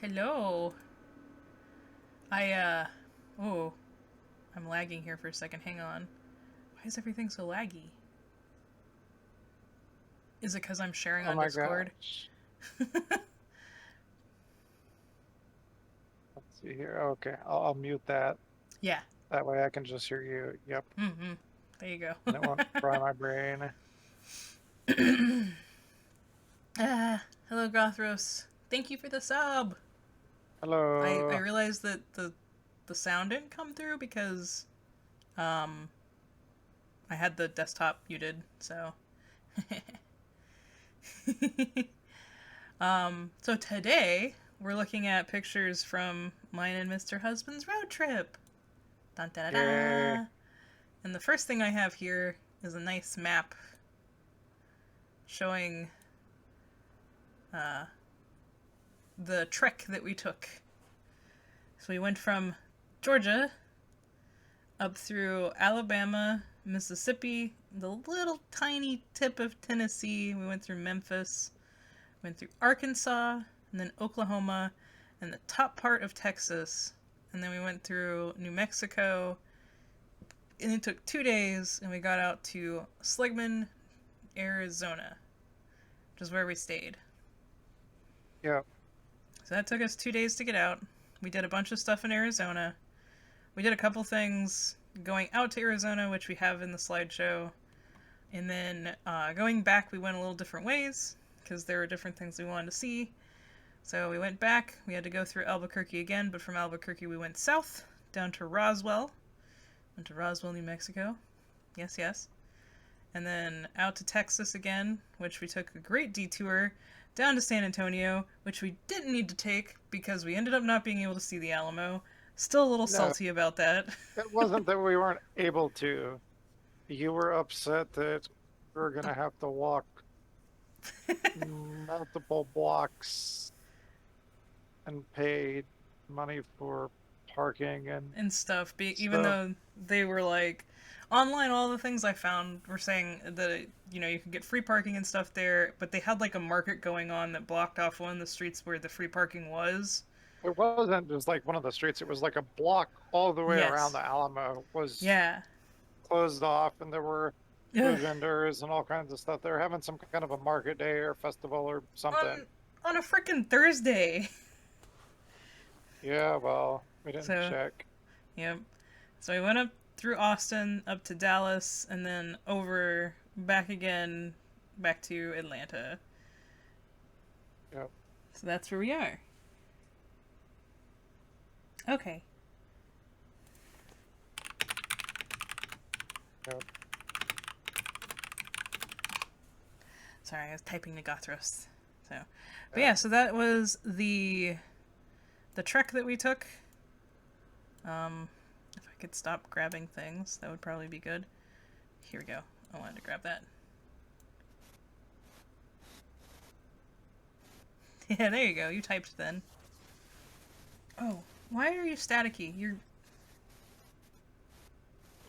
Hello. I, oh, I'm lagging here for a second. Hang on. Why is everything so laggy? Is it because I'm sharing Oh on my Discord? gosh. Let's see here. Okay, I'll mute that. Yeah. That way I can just hear you. Yep. Mm-hmm. There you And it won't fry my brain. go. Hello, Gothros. Thank you for the sub. I Hello. realized that the sound didn't come through because, um, I had the desktop muted, so. So today we're looking at pictures from mine and Mr. Husband's road trip. Dun, da, da, Yay. da. And the first thing I have here is a nice map showing uh, the trek that we took. So we went from Georgia up through Alabama, Mississippi, the little tiny tip of Tennessee. We went through Memphis, went through Arkansas, and then Oklahoma, and the top part of Texas. And then we went through New Mexico, and it took 2 days, and we got out to Sligman, Arizona, which is where we stayed. Yep. So that took us 2 days to get out. We did a bunch of stuff in Arizona. We did a couple things going out to Arizona, which we have in the slideshow. And then going back, we went a little different ways because there were different things we wanted to see. So we went back. We had to go through Albuquerque again, but from Albuquerque, we went south down to Roswell. Went to Roswell, New Mexico. Yes, yes. And then out to Texas again, which we took a great detour down to San Antonio, which we didn't need to take because we ended up not being able to see the Alamo. Still a little No, salty about that. it wasn't that we weren't able to. You were upset that we were gonna have to walk multiple blocks and pay money for parking and And stuff, even stuff. though they were like online, all the things I found were saying that you could get free parking and stuff there, but they had like a market going on that blocked off one of the streets where the free parking was. It wasn't just like one of the streets, it was like a block all the way around Yes. the Alamo was Yeah. closed off, and there were Ugh. food vendors and all kinds of stuff. They were having some kind of a market day or festival or something. On a freaking Thursday. Yeah, well, we didn't So, check. yep. So we went up through Austin, up to Dallas, and then over back again, back to Atlanta. Yep, So that's where we are. Okay. yep. Sorry, I was typing to Gothros. So, but yeah, so that was the trek that we took. If I could stop grabbing things, that would probably be good. Here we go. I wanted to grab that. Yeah, there you go. You typed then. Oh, why are you staticky? You're.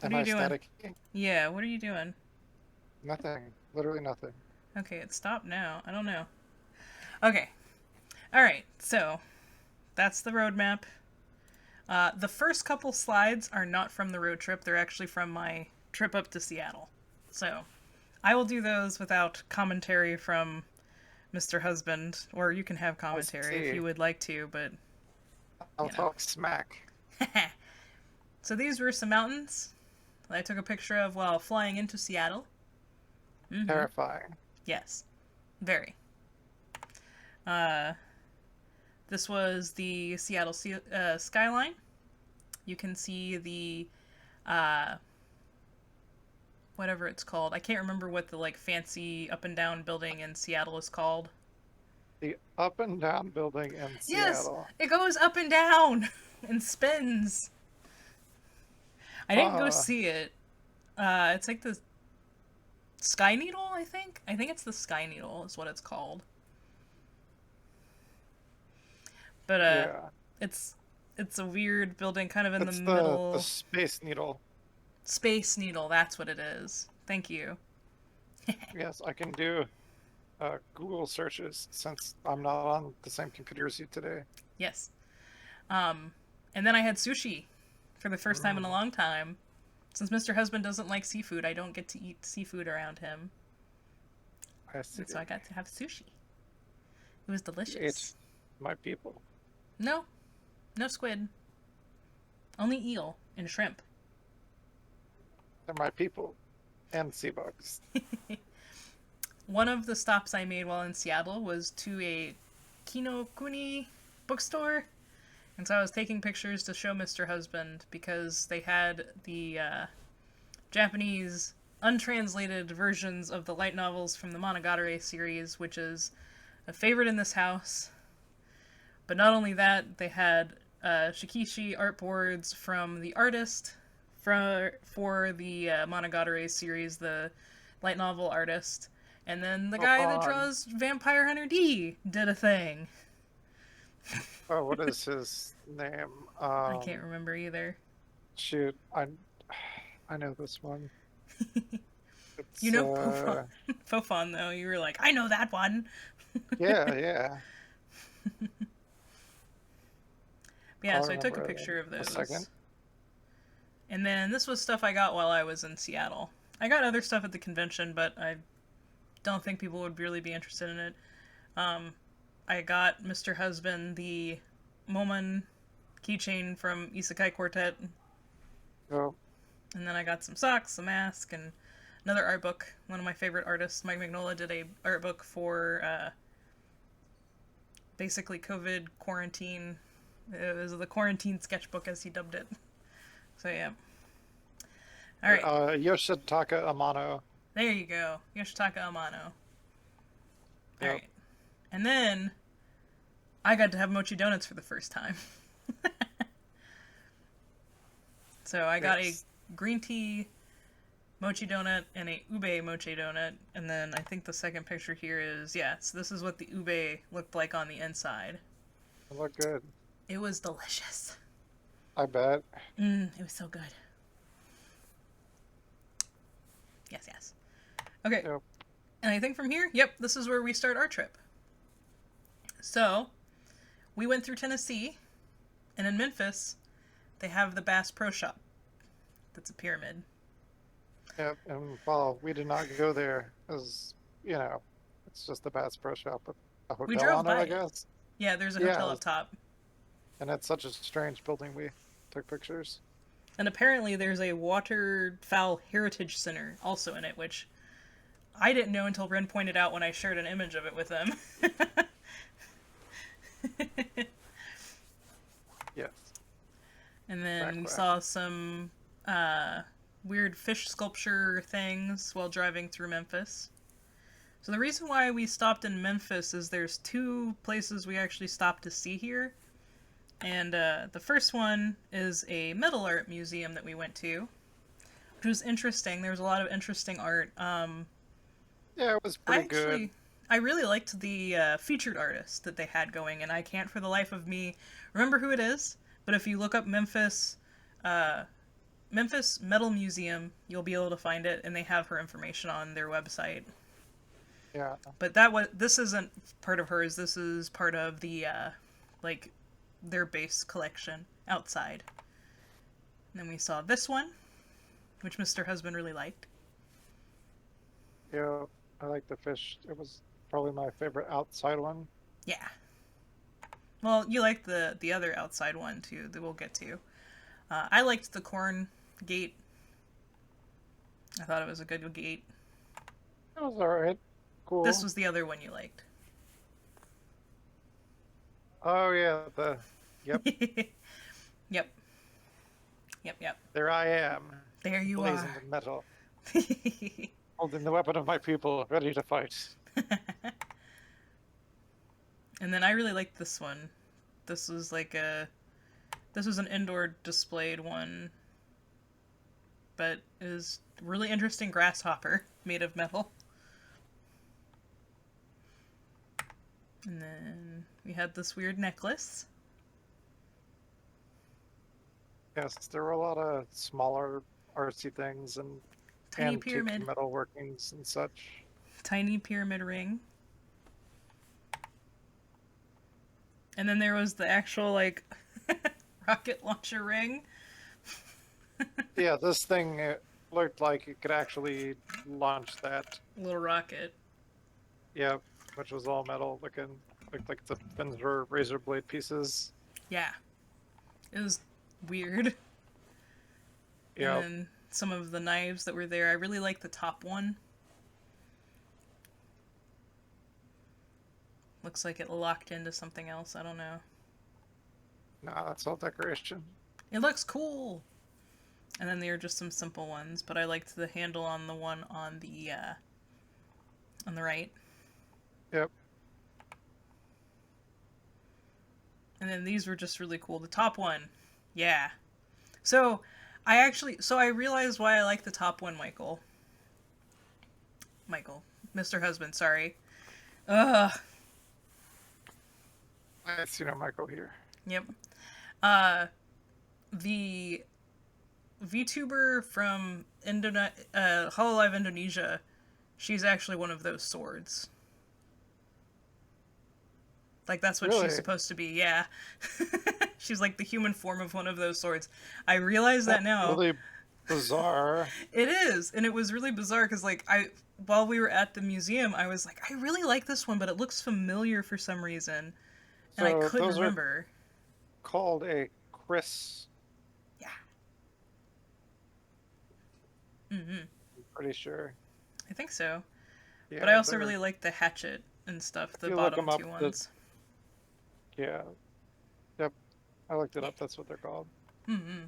What Am are you I doing? static? Yeah, what are you doing? Nothing. Literally nothing. Okay, it stopped now. I don't know. Okay. Alright, so that's the roadmap. The first couple slides are not from the road trip, they're actually from my trip up to Seattle. So I will do those without commentary from Mr. Husband, or you can have I commentary if see. you would like to, but I'll you talk smack. know. So these were some mountains that I took a picture of while flying into Seattle. Mm-hmm. Terrifying. Yes. Very. Uh, this was the Seattle skyline. You can see the uh, whatever it's called. I can't remember what the like fancy up and down building in Seattle is called. The up and down building in Yes, Seattle. it goes up and down and spins. I didn't go Uh, see it. It's like the Sky Needle, I think. I think it's the Sky Needle is what it's called. But yeah. it's it's a weird building, kind of in the It's the middle. Space Needle. Space Needle, that's what it is. Thank you. Yes, I can do Google searches since I'm not on the same computer as you today. Yes. Um, and then I had sushi for the first time in a Mm, long time. Since Mr. Husband doesn't like seafood, I don't get to eat seafood around him. I see. And so I got to have sushi. It was You ate delicious. my people. No, no squid. Only eel and shrimp. They're my people. And sea bugs. One of the stops I made while in Seattle was to a Kinokuni bookstore. And so I was taking pictures to show Mr. Husband because they had the Japanese untranslated versions of the light novels from the Monogatari series, which is a favorite in this house. But not only that, they had Shikishi artboards from the artist for the Monogatari series, the light novel artist. And then the Oh, guy that fun. draws Vampire Hunter D did a thing. Oh, what is his name? I can't remember either. Shoot, I know this one. You It's know Fofon. Fofon, though. You were like, I know that one. yeah, yeah. Yeah, I'll so I took a remember it picture of in a second. those. And then this was stuff I got while I was in Seattle. I got other stuff at the convention, but I don't think people would really be interested in it. Um, I got Mr. Husband the Momon keychain from Isekai Quartet, Oh, and then I got some socks, a mask, and another art book. One of my favorite artists, Mike Magnola, did a art book for basically COVID quarantine. It was the quarantine sketchbook, as he dubbed it. So yeah. All right, Yoshitaka Amano. there you go, Yoshitaka Amano. All Yep. right, and then I got to have mochi donuts for the first time. So I got Yes. a green tea mochi donut and a ube mochi donut, and then I think the second picture here is so this is what the ube looked like on the inside. They look good. It was delicious. I bet. It was so good. Yes, yes. Okay, Yep. and I think from here, yep, this is where we start our trip. So we went through Tennessee, and in Memphis, they have the Bass Pro Shop. That's a pyramid. Yep. And well, we did not go there as it's just the Bass Pro Shop with a We hotel drove on it, by I it. guess. Yeah, there's a Yeah, hotel up top. and it's such a strange building. We took pictures. And apparently there's a waterfowl heritage center also in it, which I didn't know until Ren pointed out when I shared an image of it with them. Yes. And then Quack, we quack. saw some weird fish sculpture things while driving through Memphis. So the reason why we stopped in Memphis is there's two places we actually stopped to see here. And the first one is a metal art museum that we went to, which was interesting. There was a lot of interesting art. Yeah, it was pretty good. I really liked the featured artist that they had going, and I can't for the life of me remember who it is. But if you look up Memphis Metal Museum, you'll be able to find it, and they have her information on their website. Yeah. But this isn't part of hers. This is part of the like their base collection outside. And then we saw this one, which Mr. Husband really liked. Yeah. I like the fish. It was probably my favorite outside one. Yeah. Well, you liked the other outside one too that we'll get to. I liked the corn gate. I thought it was a good gate. It was alright. Cool. This was the other one you liked. Oh yeah, yep. Yep. Yep, yep. There I am, There you blazing are. the metal, holding the weapon of my people, ready to fight. And then I really liked this one. This was an indoor displayed one, but it was really interesting grasshopper made of metal. And then we had this weird necklace. Yes, there were a lot of smaller artsy things and Tiny antique pyramid. metal workings and such. Tiny pyramid ring. And then there was the actual, like, rocket launcher ring. Yeah, this thing looked like it could actually launch that. Little rocket. Yeah, which was all metal looking. Looked like the fins were razor blade pieces. Yeah. It was weird. And Yeah. then some of the knives that were there. I really like the top one. Looks like it locked into something else. I don't know. Nah, that's all decoration. It looks cool. And then there are just some simple ones, but I liked the handle on the one on the right. Yep. And then these were just really cool. The top one, yeah. So I realized why I like the top one, Michael. Mr. Husband, sorry. Ugh. I see no Michael here. Yep. The VTuber from Hololive Indonesia, she's actually one of those swords. Like, that's what Really? she's supposed to be, yeah. She's like the human form of one of those swords. I realize that now. Really bizarre. It is, and it was really bizarre because, like, while we were at the museum, I was like, I really like this one, but it looks familiar for some reason, and I So couldn't those are remember. called a Chris. Yeah. Mm-hmm. I'm pretty sure. I think so. Yeah, But I also they're- really like the hatchet and stuff, the you look bottom them up, two ones. Yeah. Yep. I looked it up. That's what they're called. Mm-hmm.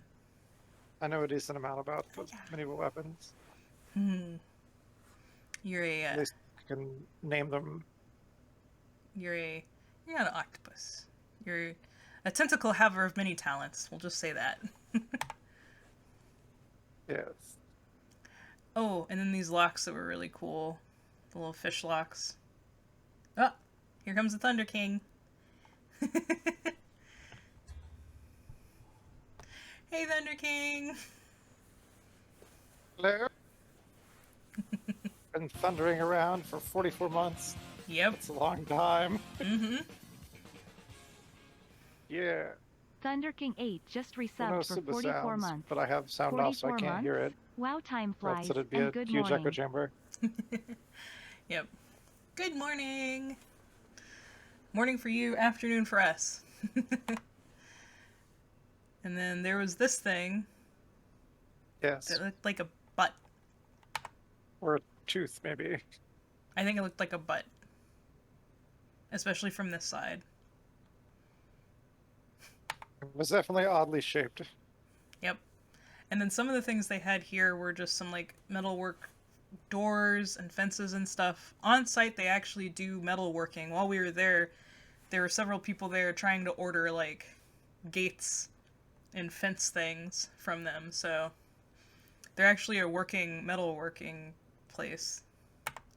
I know a decent amount about the medieval weapons. Hmm. You're At a least I can name them. you're not an octopus. You're a tentacle haver of many talents. We'll just say that. Yes. Oh, and then these locks that were really cool. The little fish locks. Oh, here comes the Thunder King. Hey, Thunder King. Hello? Been thundering around for 44 months. Yep. It's a long time. Mm-hmm. Yeah. Thunder King 8 just Well, resubbed no for super 44 sounds, months. but I have sound off, so I 44 can't hear it. months? Wow, time Else flies. it'd be And a good huge echo morning. chamber. Yep. Good morning. Morning for you, afternoon for us. And then there was this thing Yes. that looked like a butt. Or a tooth, maybe. I think it looked like a butt. Especially from this side. It was definitely oddly shaped. Yep. And then some of the things they had here were just some, like, metalwork doors and fences and stuff. On site, they actually do metalworking. While we were there were several people there trying to order, like, gates and fence things from them. So they're actually a working metalworking place.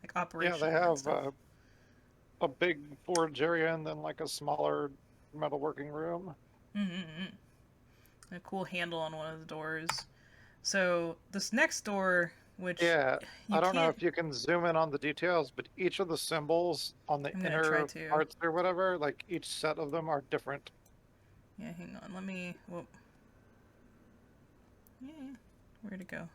Like, operation. Yeah, they and have stuff. a big forge area and then like a smaller metalworking room. A cool handle on one of the doors. So this next door, which Yeah, you I don't know can't- if you can zoom in on the details, but each of the symbols on the I'm gonna try inner to. parts or whatever, like each set of them are different. Yeah, hang on. Let me. Whoop. Yeah, where'd it go?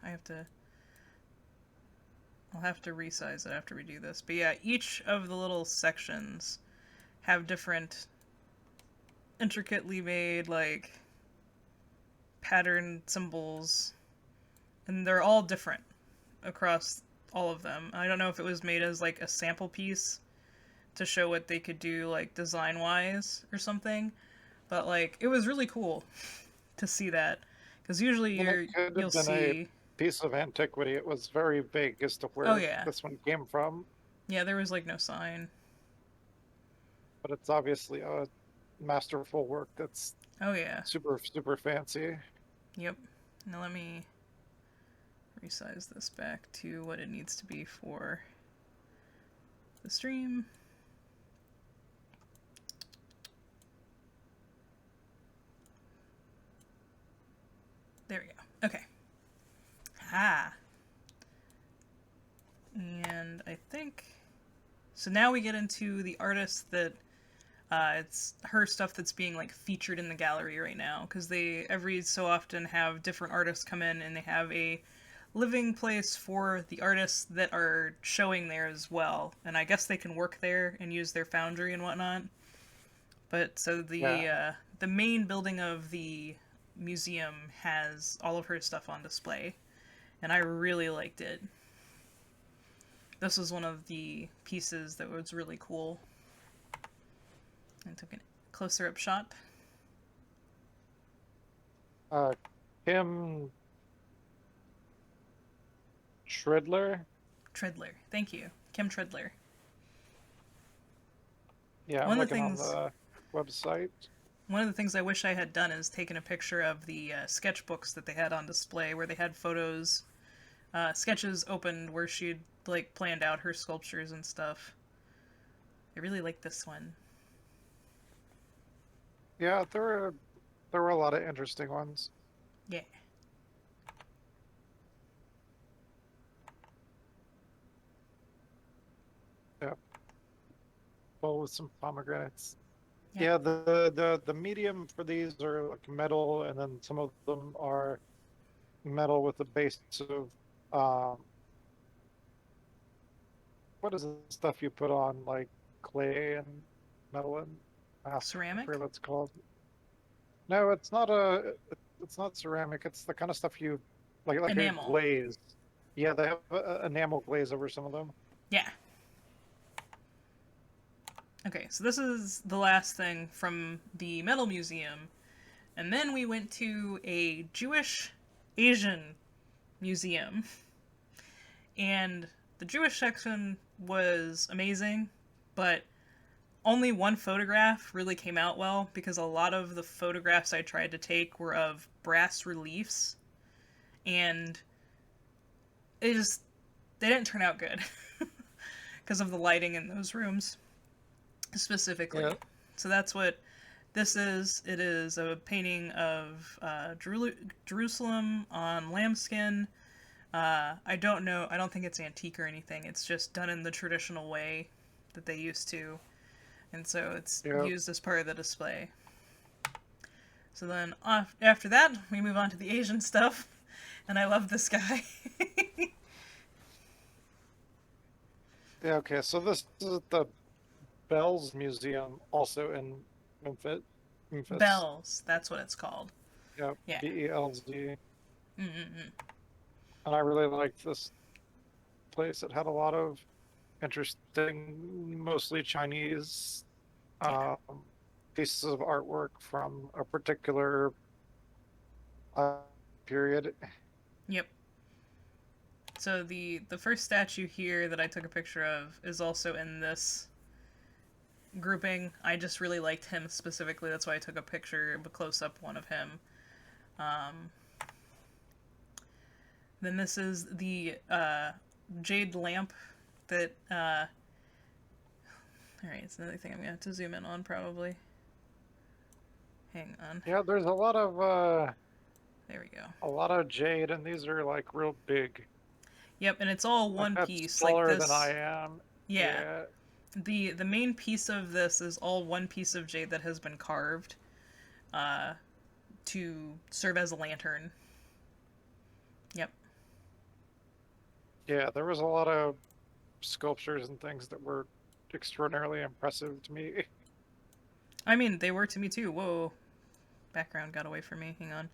I'll have to resize it after we do this. But yeah, each of the little sections have different intricately made, like, pattern symbols. And they're all different across all of them. I don't know if it was made as, like, a sample piece to show what they could do, like, design-wise or something. But, like, it was really cool to see that. Because usually Well, it could have you'll been see... Piece of antiquity. It was very vague as to where Oh, yeah. this one came from, Yeah, there was, like, no sign. but it's obviously a masterful work that's Oh, yeah. super, super fancy. Yep. Now let me resize this back to what it needs to be for the stream. There we go. Okay. Ah. And I think... So now we get into the artist that It's her stuff that's being like featured in the gallery right now because they every so often have different artists come in and they have a living place for the artists that are showing there as well. And I guess they can work there and use their foundry and whatnot. But so Yeah. the main building of the museum has all of her stuff on display, and I really liked it. This was one of the pieces that was really cool. I took a closer up shot. Kim Shridler. Treadler. Thank you. Kim Treadler. Yeah, I'm One of the looking on things the website. one of the things I wish I had done is taken a picture of the sketchbooks that they had on display where they had photos, sketches opened where she'd like planned out her sculptures and stuff. I really like this one. Yeah, there were a lot of interesting ones. Yeah. Yeah, bowl with some pomegranates. Yeah. Yeah, the medium for these are like metal, and then some of them are metal with a base of what is the stuff you put on like clay and metal and I Ceramic? forget what it's called. No, it's not ceramic. It's the kind of stuff you like a Enamel. glaze. Yeah, they have enamel glaze over some of them. Yeah. Okay, so this is the last thing from the Metal Museum. And then we went to a Jewish Asian museum. And the Jewish section was amazing, but only one photograph really came out well because a lot of the photographs I tried to take were of brass reliefs. And they didn't turn out good because of the lighting in those rooms specifically. Yeah. So that's what this is. It is a painting of Jerusalem on lambskin. I don't know. I don't think it's antique or anything. It's just done in the traditional way that they used to. And so it's used as part of the display. So then after that, we move on to the Asian stuff. And I love this guy. Yeah, okay, so this is at the Bells Museum, also in Memphis. Bells, that's what it's called. Yep, Yeah. BELZ. Mm-mm-mm. And I really liked this place. It had a lot of interesting, mostly Chinese pieces of artwork from a particular period. Yep. So the first statue here that I took a picture of is also in this grouping. I just really liked him specifically. That's why I took a picture, a close-up one of him. Then this is the jade lamp that... Alright, it's another thing I'm going to have to zoom in on, probably. Hang on. Yeah, there's a lot of There we go. a lot of jade, and these are like real big. Yep, and it's all Like, one that's piece. taller Like this. than I am. Yeah. The main piece of this is all one piece of jade that has been carved to serve as a lantern. Yep. Yeah, there was a lot of sculptures and things that were extraordinarily impressive to me. I mean, they were to me too. Whoa. Background got away from me. Hang on.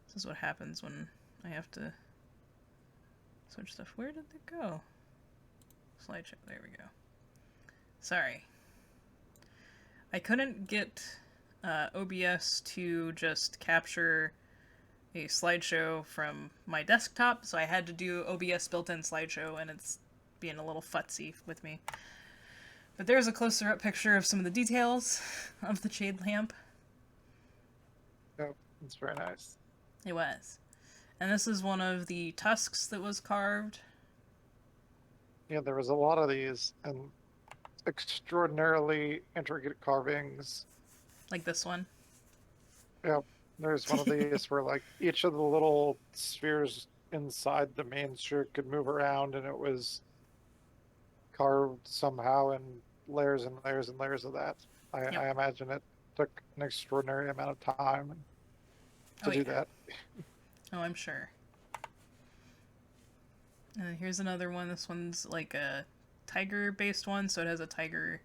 This is what happens when I have to switch stuff. Where did it go? Slideshow. There we go. Sorry. I couldn't get OBS to just capture a slideshow from my desktop, so I had to do OBS built-in slideshow, and it's being a little futzy with me. But there's a closer-up picture of some of the details of the jade lamp. Yep, it's very nice. It was. And this is one of the tusks that was carved. Yeah, there was a lot of these and extraordinarily intricate carvings. Like this one. Yep, there's one of these where like each of the little spheres inside the main shirt could move around, and it was carved somehow in layers and layers and layers of that. Yep. I imagine it took an extraordinary amount of time to do that. Oh, I'm sure. And here's another one. This one's like a tiger-based one, so it has a tiger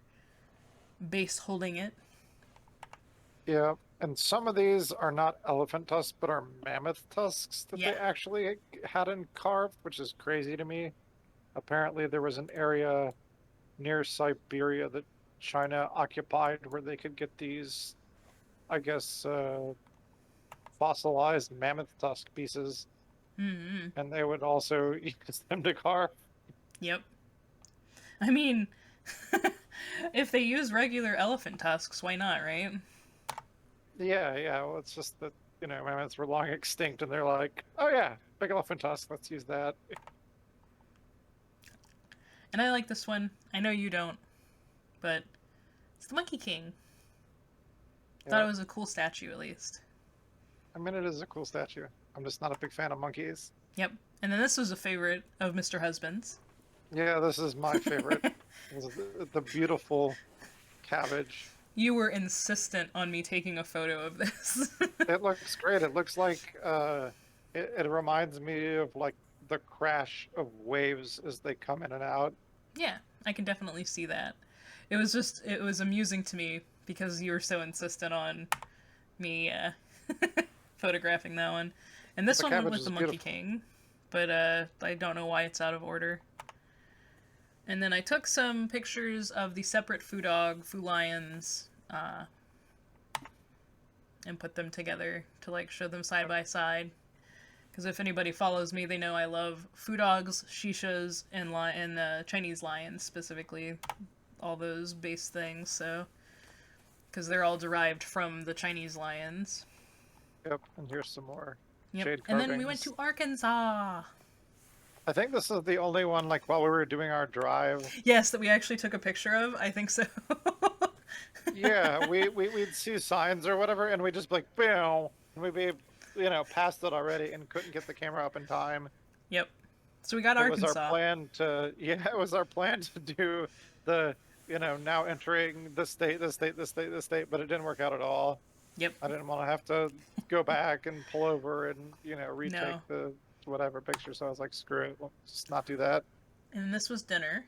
base holding it. Yeah, and some of these are not elephant tusks, but are mammoth tusks that they actually had carved, which is crazy to me. Apparently, there was an area near Siberia that China occupied where they could get these, I guess, fossilized mammoth tusk pieces. Mm-hmm. And they would also use them to carve. Yep. I mean, if they use regular elephant tusks, why not, right? Yeah. Well, it's just that, mammoths were long extinct, and they're like, oh yeah, big elephant tusk, let's use that. And I like this one. I know you don't, but it's the Monkey King. Thought it was a cool statue, at least. I mean, it is a cool statue. I'm just not a big fan of monkeys. Yep. And then this was a favorite of Mr. Husband's. Yeah, this is my favorite. The beautiful cabbage. You were insistent on me taking a photo of this. It looks great. It looks like it reminds me of like the crash of waves as they come in and out. Yeah, I can definitely see that. It was amusing to me because you were so insistent on me photographing that one. And this one went with the Monkey King, but I don't know why it's out of order. And then I took some pictures of the separate foo lions, and put them together to like show them side by side. Because if anybody follows me, they know I love foo dogs, shishas, and Chinese lions specifically, all those base things. So, because they're all derived from the Chinese lions. Yep, and here's some more. Yep, Jade and then we carvings. went to Arkansas. I think this is the only one, like, while we were doing our drive. Yes, that we actually took a picture of. I think so. Yeah, we'd see signs or whatever, and we'd just be like, boom, and we'd be, past it already and couldn't get the camera up in time. Yep. So we got Arkansas. It was our plan to do the, now entering the state, but it didn't work out at all. Yep. I didn't want to have to go back and pull over and, retake the whatever picture, so I was like, screw it, we'll just not do that. And this was dinner.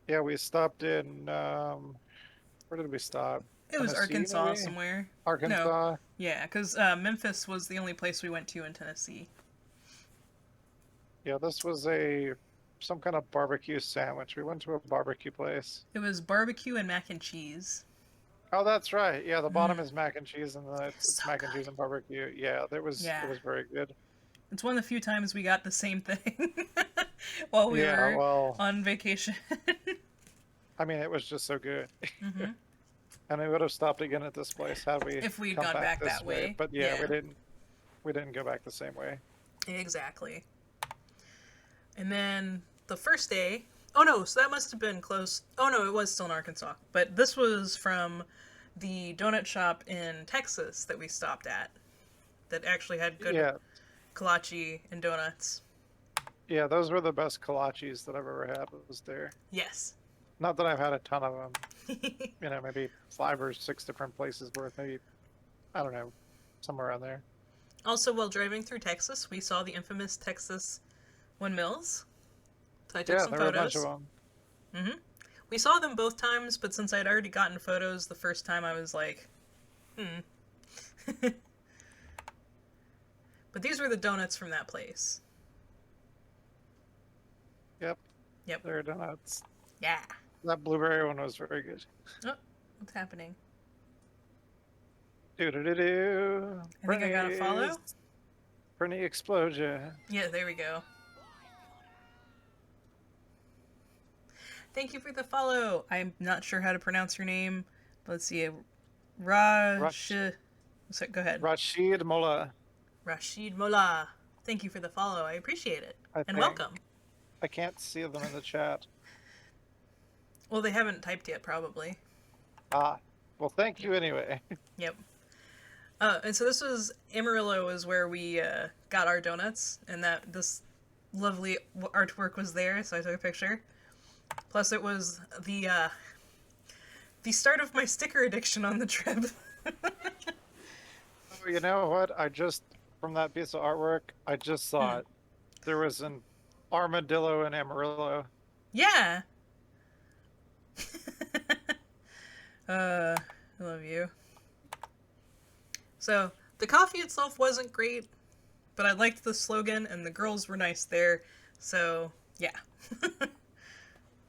Yeah, we stopped in, where did we stop? It was Tennessee, Arkansas maybe? somewhere. Arkansas? No. Yeah, because Memphis was the only place we went to in Tennessee. Yeah, this was some kind of barbecue sandwich. We went to a barbecue place. It was barbecue and mac and cheese. Oh, that's right. Yeah, the bottom is mac and cheese, and then it's So mac and cheese and barbecue. Yeah, it was very good. It's one of the few times we got the same thing while we were on vacation. I mean, it was just so good. Mm-hmm. And we would have stopped again at this place had we if we'd come gone back that way. But we didn't go back the same way. Exactly. And then the first day, oh no, so that must have been close. Oh no, it was still in Arkansas. But this was from the donut shop in Texas that we stopped at that actually had good kolache and donuts. Yeah, those were the best kolaches that I've ever had. Was there? Yes. Not that I've had a ton of them. Maybe 5 or 6 different places worth. Maybe, I don't know, somewhere around there. Also, while driving through Texas, we saw the infamous Texas windmills. So I took some there photos. Were a bunch of them. Mm-hmm. We saw them both times, but since I'd already gotten photos the first time, I was like, But these were the donuts from that place. Yep. They're donuts. Yeah. That blueberry one was very good. Oh, what's happening? Do-do-do-do. I think I got a follow. Bernie explosion. Yeah, there we go. Thank you for the follow. I'm not sure how to pronounce your name. Let's see. Go ahead. Rashid Mola. Rashid Mola. Thank you for the follow. I appreciate it. Welcome. I can't see them in the chat. Well, they haven't typed yet, probably. Well, thank you anyway. Yep. And so this was Amarillo is where we got our donuts, and this lovely artwork was there, so I took a picture. Plus, it was the start of my sticker addiction on the trip. Oh, you know what? From that piece of artwork, I just saw it. There was an armadillo and Amarillo. Yeah. I love you. So, the coffee itself wasn't great, but I liked the slogan and the girls were nice there. So, yeah.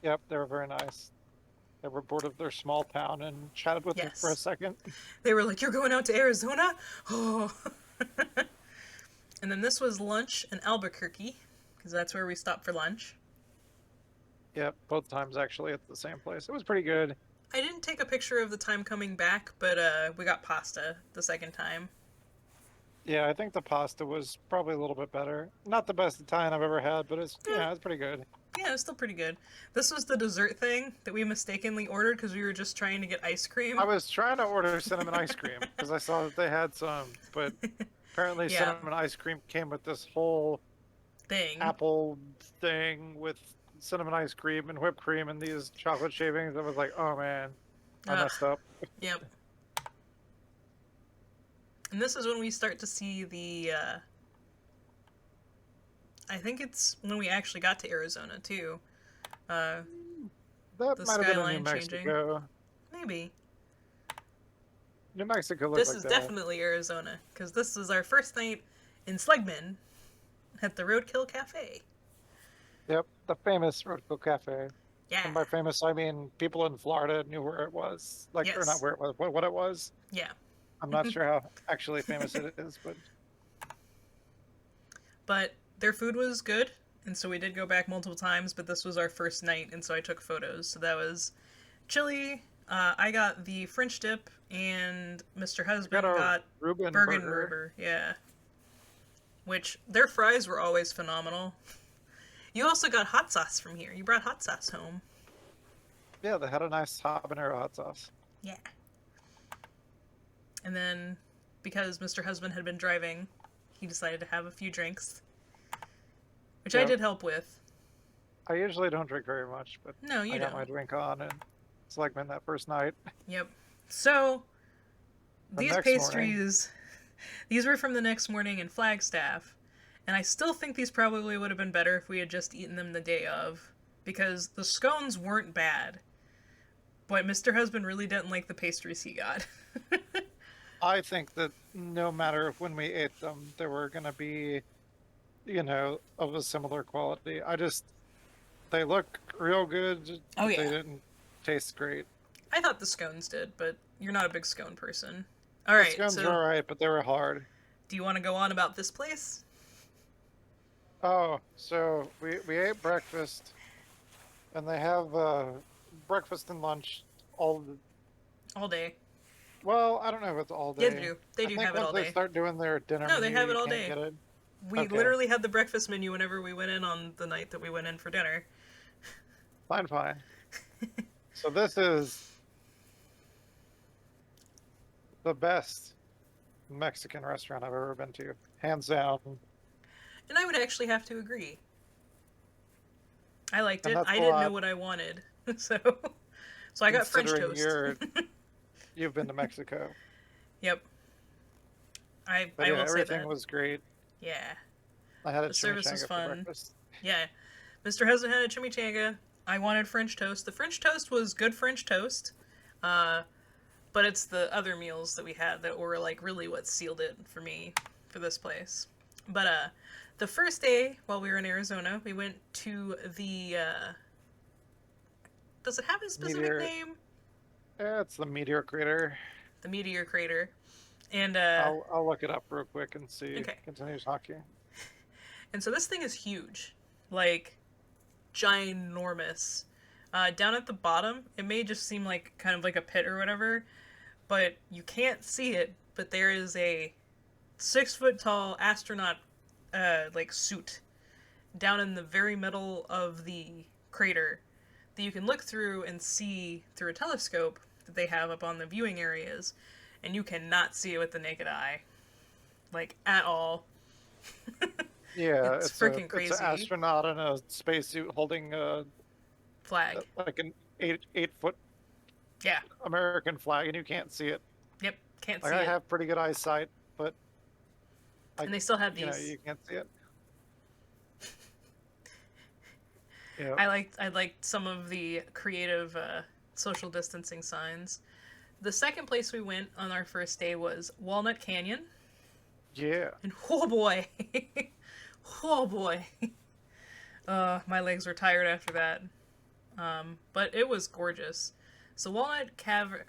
Yep, they were very nice. They were bored of their small town and chatted with me for a Yes. second. They were like, "You're going out to Arizona?" Oh. And then this was lunch in Albuquerque, because that's where we stopped for lunch. Yep, both times actually at the same place. It was pretty good. I didn't take a picture of the time coming back, but we got pasta the second time. Yeah, I think the pasta was probably a little bit better. Not the best Italian I've ever had, but it's pretty good. Yeah, it was still pretty good. This was the dessert thing that we mistakenly ordered because we were just trying to get ice cream. I was trying to order cinnamon ice cream because I saw that they had some, but apparently Yeah. cinnamon ice cream came with this whole Thing. apple thing with cinnamon ice cream and whipped cream and these chocolate shavings. I was like, oh man, I Ugh. messed up. Yep. And this is when we start to see the, I think it's when we actually got to Arizona, too. That The might have been in New skyline changing. Mexico. Maybe. New Mexico looked This like is that. definitely Arizona, because this is our first night in Slegman at the Roadkill Cafe. Yep, the famous Roadkill Cafe. Yeah. And by famous, I mean people in Florida knew where it was. Or Yes. not where it was, what it was. Yeah. I'm not sure how actually famous it is, but But their food was good, and so we did go back multiple times, but this was our first night, and so I took photos. So that was chili. I got the French dip, and Mr. Husband got a got Reuben Bergen burger. Rubber. Yeah. Which, their fries were always phenomenal. You also got hot sauce from here. You brought hot sauce home. Yeah, they had a nice habanero hot sauce. Yeah. And then, because Mr. Husband had been driving, he decided to have a few drinks. Which I Yep. did help with. I usually don't drink very much, but No, you I got don't. my drink on, and it's like been that first night. Yep. So, The these next pastries, these were from the next morning in Flagstaff. And I still think these probably would have been better if we had just eaten them the day of. Because the scones weren't bad. But Mr. Husband really didn't like the pastries he got. I think that no matter when we ate them, they were going to be, of a similar quality. They look real good. Oh, They yeah. didn't taste great. I thought the scones did, but you're not a big scone person. The Alright, scones so were alright, but they were hard. do you want to go on about this place? Oh, so we ate breakfast, and they have breakfast and lunch all the. All day. Well, I don't know if it's all day. Yeah, they do. They I do think have it once all they day. start doing their dinner No, they menu, have it you all can't day. get it. We Okay. literally had the breakfast menu whenever we went in on the night that we went in for dinner. Fine. So this is the best Mexican restaurant I've ever been to, hands down. And I would actually have to agree. I liked And it. that's I a didn't lot. know what I wanted. So I got French Considering toast. You've been to Mexico. Yep. I But yeah, will say everything that. was great. Yeah. I had a The service was chimichanga for fun. breakfast. Yeah. Mr. Husband had a chimichanga. I wanted French toast. The French toast was good French toast. But it's the other meals that we had that were like really what sealed it for me for this place. But the first day while we were in Arizona, we went to the does it have a specific Meteor- name? Yeah, it's the Meteor Crater. The Meteor Crater. And I'll look it up real quick and see. Okay. Continue talking. and so this thing is huge. Like ginormous. Down at the bottom, it may just seem like kind of like a pit or whatever, but you can't see it. But there is a 6-foot tall astronaut like suit down in the very middle of the crater that you can look through and see through a telescope that they have up on the viewing areas, and you cannot see it with the naked eye, like at all. Yeah, It's it's freaking It's crazy. an astronaut in a spacesuit holding a flag. like an 8 foot Yeah. American flag, and you can't see it. Yep. Can't Like see I it. have pretty good eyesight, but And they still have you know, these. you can't see it. Yeah. I liked some of the creative social distancing signs. The second place we went on our first day was Walnut Canyon. Yeah. And oh boy. Oh boy. My legs were tired after that. But it was gorgeous. So Walnut Canyon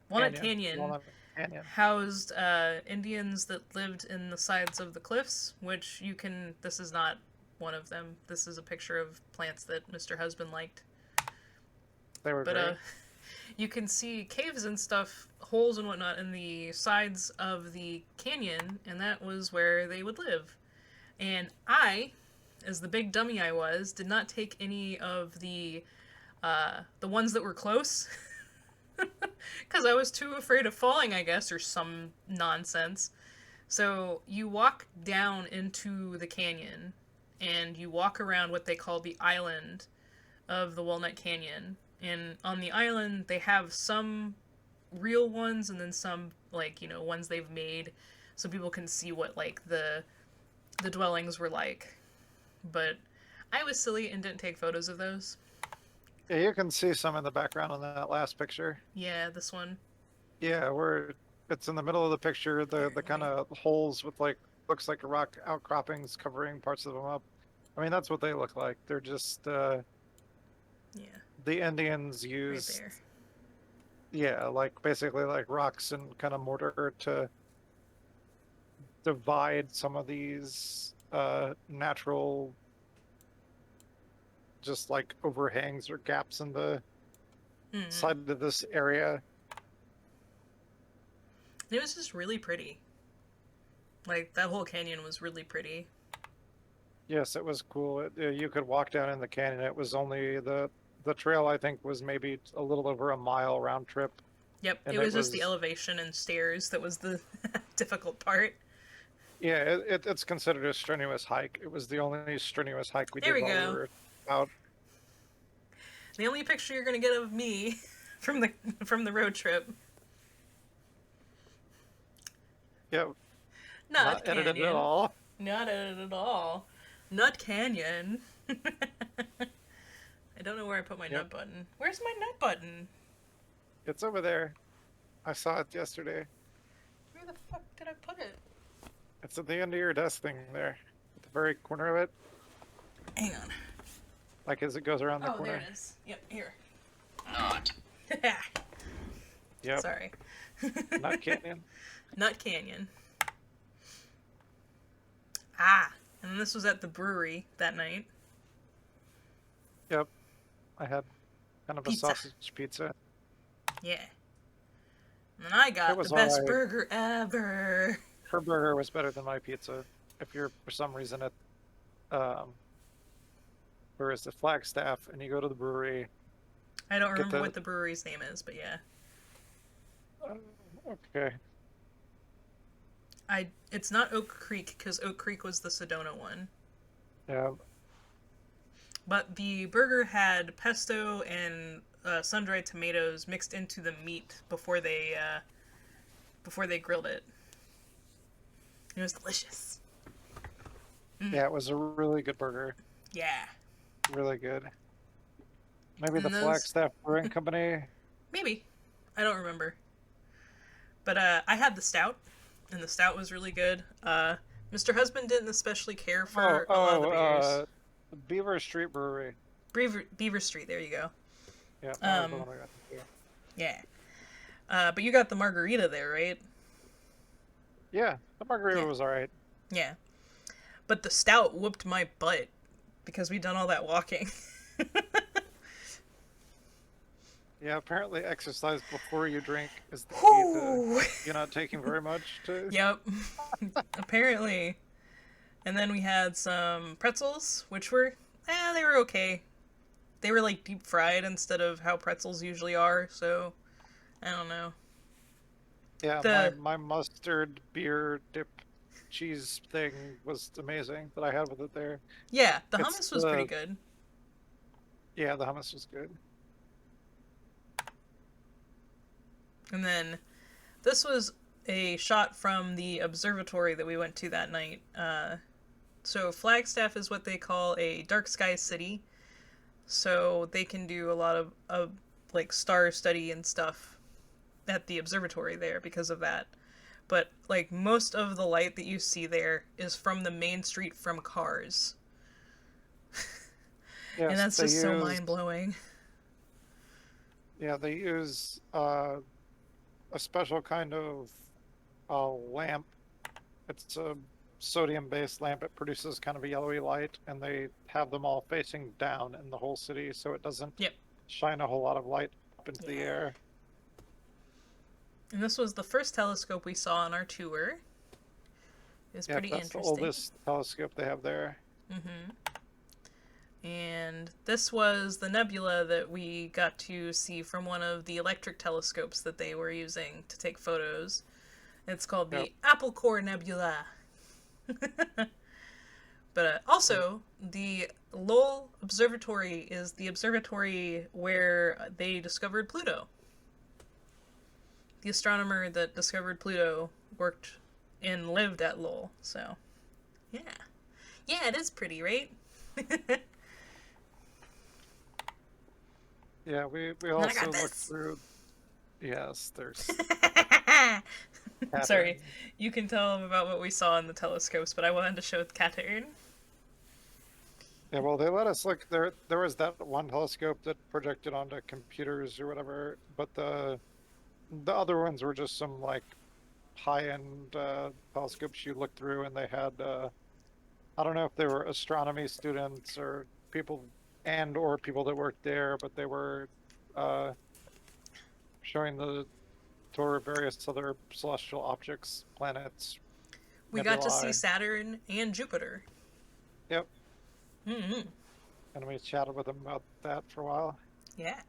Walnut Canyon. housed Indians that lived in the sides of the cliffs, which this is not one of them. This is a picture of plants that Mr. Husband liked. They were But great. you can see caves and stuff, holes and whatnot in the sides of the canyon, and that was where they would live. And I, as the big dummy I was, did not take any of the ones that were close. Because I was too afraid of falling, I guess, or some nonsense. So you walk down into the canyon, and you walk around what they call the island of the Walnut Canyon. And on the island, they have some real ones, and then some, like, ones they've made, so people can see what, like, the dwellings were like. But I was silly and didn't take photos of those. Yeah, you can see some in the background on that last picture. Yeah, this one. Yeah, where it's in the middle of the picture, the kind of holes with like looks like rock outcroppings covering parts of them up. I mean, that's what they look like. They're just Yeah, the Indians right used there. yeah, like basically like rocks and kind of mortar to divide some of these natural just like overhangs or gaps in the Mhm. side of this area. It was just really pretty. Like, that whole canyon was really pretty. Yes, it was cool. You could walk down in the canyon. It was only the trail, I think, was maybe a little over a mile round trip. Yep, And it was just the elevation and stairs that was the difficult part. Yeah, it's considered a strenuous hike. It was the only strenuous hike we There did we while go. we were out. The only picture you're gonna get of me from the road trip. Yeah, Not not Canyon. edited at all. Not edited at all. Nut Canyon. I don't know where I put my Yep. nut button. Where's my nut button? It's over there. I saw it yesterday. Where the fuck did I put it? It's at the end of your desk thing there, at the very corner of it, Hang on. like as it goes around the Oh, corner. there it is. Yep, here. Not. Yep, Sorry. Nut Canyon. Nut Canyon. Ah, and this was at the brewery that night. Yep, I had kind of a Pizza. sausage pizza. Yeah. And I got It was the best alright. burger ever. Her burger was better than my pizza. If you're for some reason at, where is the Flagstaff, and you go to the brewery. I don't Get remember the- what the brewery's name is, but yeah. Okay. It's not Oak Creek, because Oak Creek was the Sedona one. Yeah. But the burger had pesto and sun-dried tomatoes mixed into the meat before they grilled it. It was delicious. Yeah, it was a really good burger. Yeah. Really good. Maybe And the those- Flagstaff Brewing Company. Maybe. I don't remember. But I had the stout, and the stout was really good. Mr. Husband didn't especially care for a lot of the beers. Beaver Street Brewery. Beaver Street, there you go. Yeah, that was the one I got to do. Yeah. But you got the margarita there, right? Yeah, the margarita Yeah. was alright. Yeah. But the stout whooped my butt because we'd done all that walking. Yeah, apparently exercise before you drink is the key Whew. to you're not taking very much to. Yep. Apparently. And then we had some pretzels, which were, they were okay. They were like deep fried instead of how pretzels usually are, so I don't know. Yeah, The- my mustard beer dip cheese thing was amazing that I had with it there. Yeah, the It's hummus was the- pretty good. Yeah, the hummus was good. And then this was a shot from the observatory that we went to that night. So Flagstaff is what they call a dark sky city. So they can do a lot of like star study and stuff at the observatory there because of that. But like most of the light that you see there is from the main street from cars. And Yes, that's they just so use mind blowing. yeah, they use a special kind of lamp. It's a sodium-based lamp. It produces kind of a yellowy light, and they have them all facing down in the whole city, so it doesn't Yep. shine a whole lot of light up into the Yeah. air. And this was the first telescope we saw on our tour. It was Yeah, pretty that's the interesting. oldest telescope they have there. And this was the nebula that we got to see from one of the electric telescopes that they were using to take photos. It's called the Yep. Apple Core Nebula. But also, the Lowell Observatory is the observatory where they discovered Pluto. The astronomer that discovered Pluto worked and lived at Lowell, so yeah. Yeah, it is pretty, right? Yeah, we I also got looked this. through. Yes, there's Sorry, pattern. you can tell them about what we saw in the telescopes, but I wanted to show the Cairn. Yeah, well, they let us look there. There was that one telescope that projected onto computers or whatever, but the other ones were just some like high-end telescopes you look through, and they had I don't know if they were astronomy students or people or people that worked there, but they were uh, showing the tour of various other celestial objects, planets, We got to see nebulae. Saturn and Jupiter. Yep, Mm-hmm. and we chatted with them about that for a while. Yeah.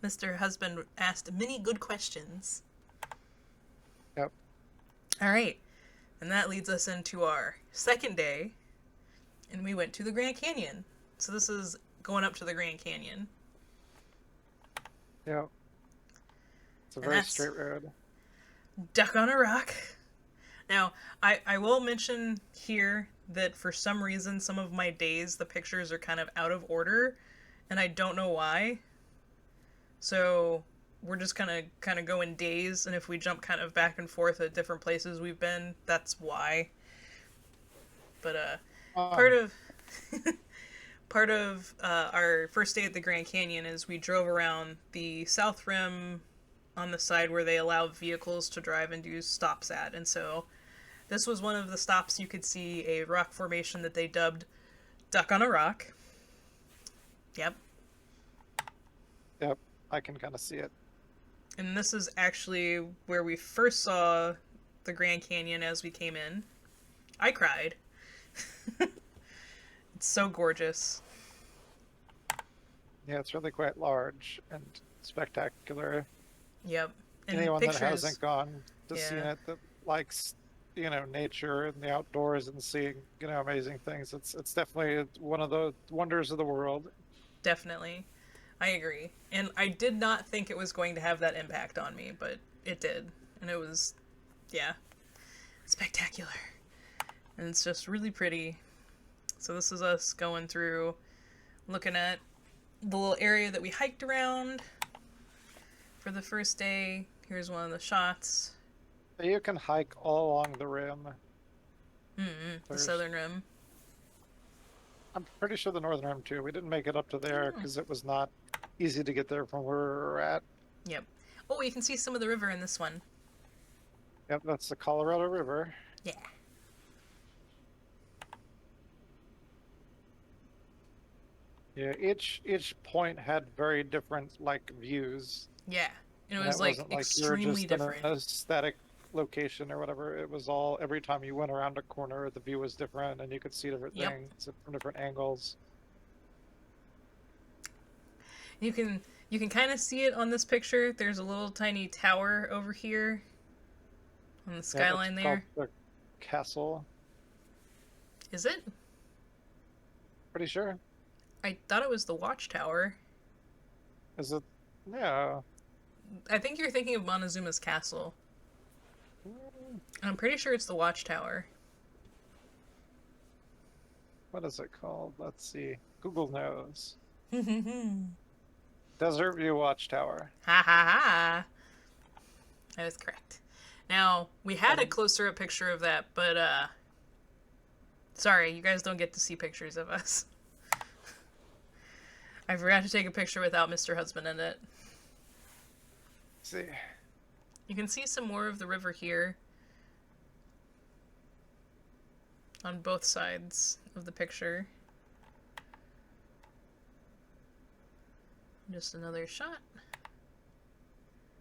Mr. Husband asked many good questions. Yep. All right. And that leads us into our second day, and we went to the Grand Canyon. So this is going up to the Grand Canyon. Yep. It's a And very that's straight road. Duck on a Rock. Now, I will mention here that for some reason, some of my days, the pictures are kind of out of order, and I don't know why. So we're just kind of going days, and if we jump kind of back and forth at different places we've been, that's why. But part Um, of part of our first day at the Grand Canyon is we drove around the south rim on the side where they allow vehicles to drive and do stops at, and so this was one of the stops. You could see a rock formation that they dubbed Duck on a Rock. Yep. yep, I can kind of see it. And this is actually where we first saw the Grand Canyon as we came in. I cried. It's so gorgeous. Yeah, it's really quite large and spectacular. Yep. And Anyone pictures. that hasn't gone to see Yeah. it that likes, nature and the outdoors and seeing, amazing things, it's definitely one of the wonders of the world. Definitely. I agree. And I did not think it was going to have that impact on me, but it did. And it was, yeah, spectacular. And it's just really pretty. So this is us going through, looking at the little area that we hiked around for the first day. Here's one of the shots. You can hike all along the rim. The There's- southern rim. I'm pretty sure the northern rim too. We didn't make it up to there Oh. because it was not easy to get there from where we're at. Yep. Oh, you can see some of the river in this one. Yep, that's the Colorado River. Yeah. Yeah, each point had very different views. Yeah. And it And was it like wasn't like you were extremely just in different. a static location or whatever. It was all every time you went around a corner, the view was different, and you could see different Yep. things from different angles. You can kind of see it on this picture. There's a little tiny tower over here on the Yeah, skyline it's there. called the castle. Is it? Pretty sure. I thought it was the watchtower. Is it? Yeah. I think you're thinking of Montezuma's castle. I'm pretty sure it's the watchtower. What is it called? Let's see. Google knows. Ha Desert View Watchtower. ha ha. That is correct. Now, we had a closer up picture of that, but sorry, you guys don't get to see pictures of us. I forgot to take a picture without Mr. Husband in it. Let's see. You can see some more of the river here. On both sides of the picture. Just another shot.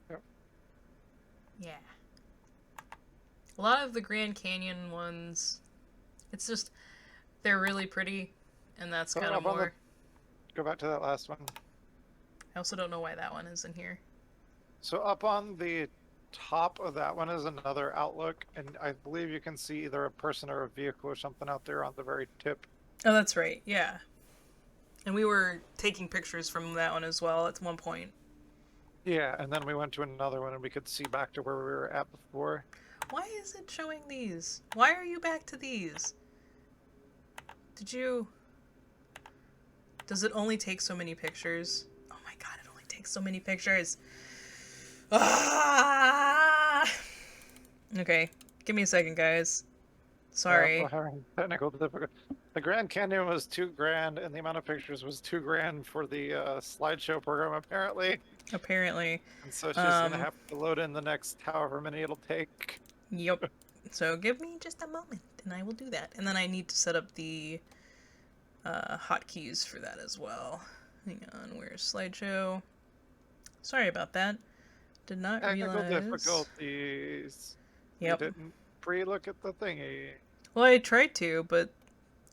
Yep. Yeah. A lot of the Grand Canyon ones, it's just, they're really pretty, and that's kind of more... Go back to that last one. I also don't know why that one is in here. So up on the top of that one is another outlook, and I believe you can see either a person or a vehicle or something out there on the very tip. Oh, that's right, yeah. And we were taking pictures from that one as well at one point. Yeah, and then we went to another one and we could see back to where we were at before. Why is it showing these? Why are you back to these? Did you... Does it only take so many pictures? Oh my god, it only takes so many pictures. Ah! Okay, give me a second, guys. Sorry. We're having technical difficulty. The Grand Canyon was $2,000, and the amount of pictures was $2,000 for the slideshow program, apparently. Apparently. And so she's gonna have to load in the next however many it'll take. Yep. So give me just a moment, and I will do that. And then I need to set up the hotkeys for that as well. Hang on, where's slideshow? Sorry about that. Did not Technical realize. difficulties. Yep. You didn't pre-look at the thingy. Well, I tried to, but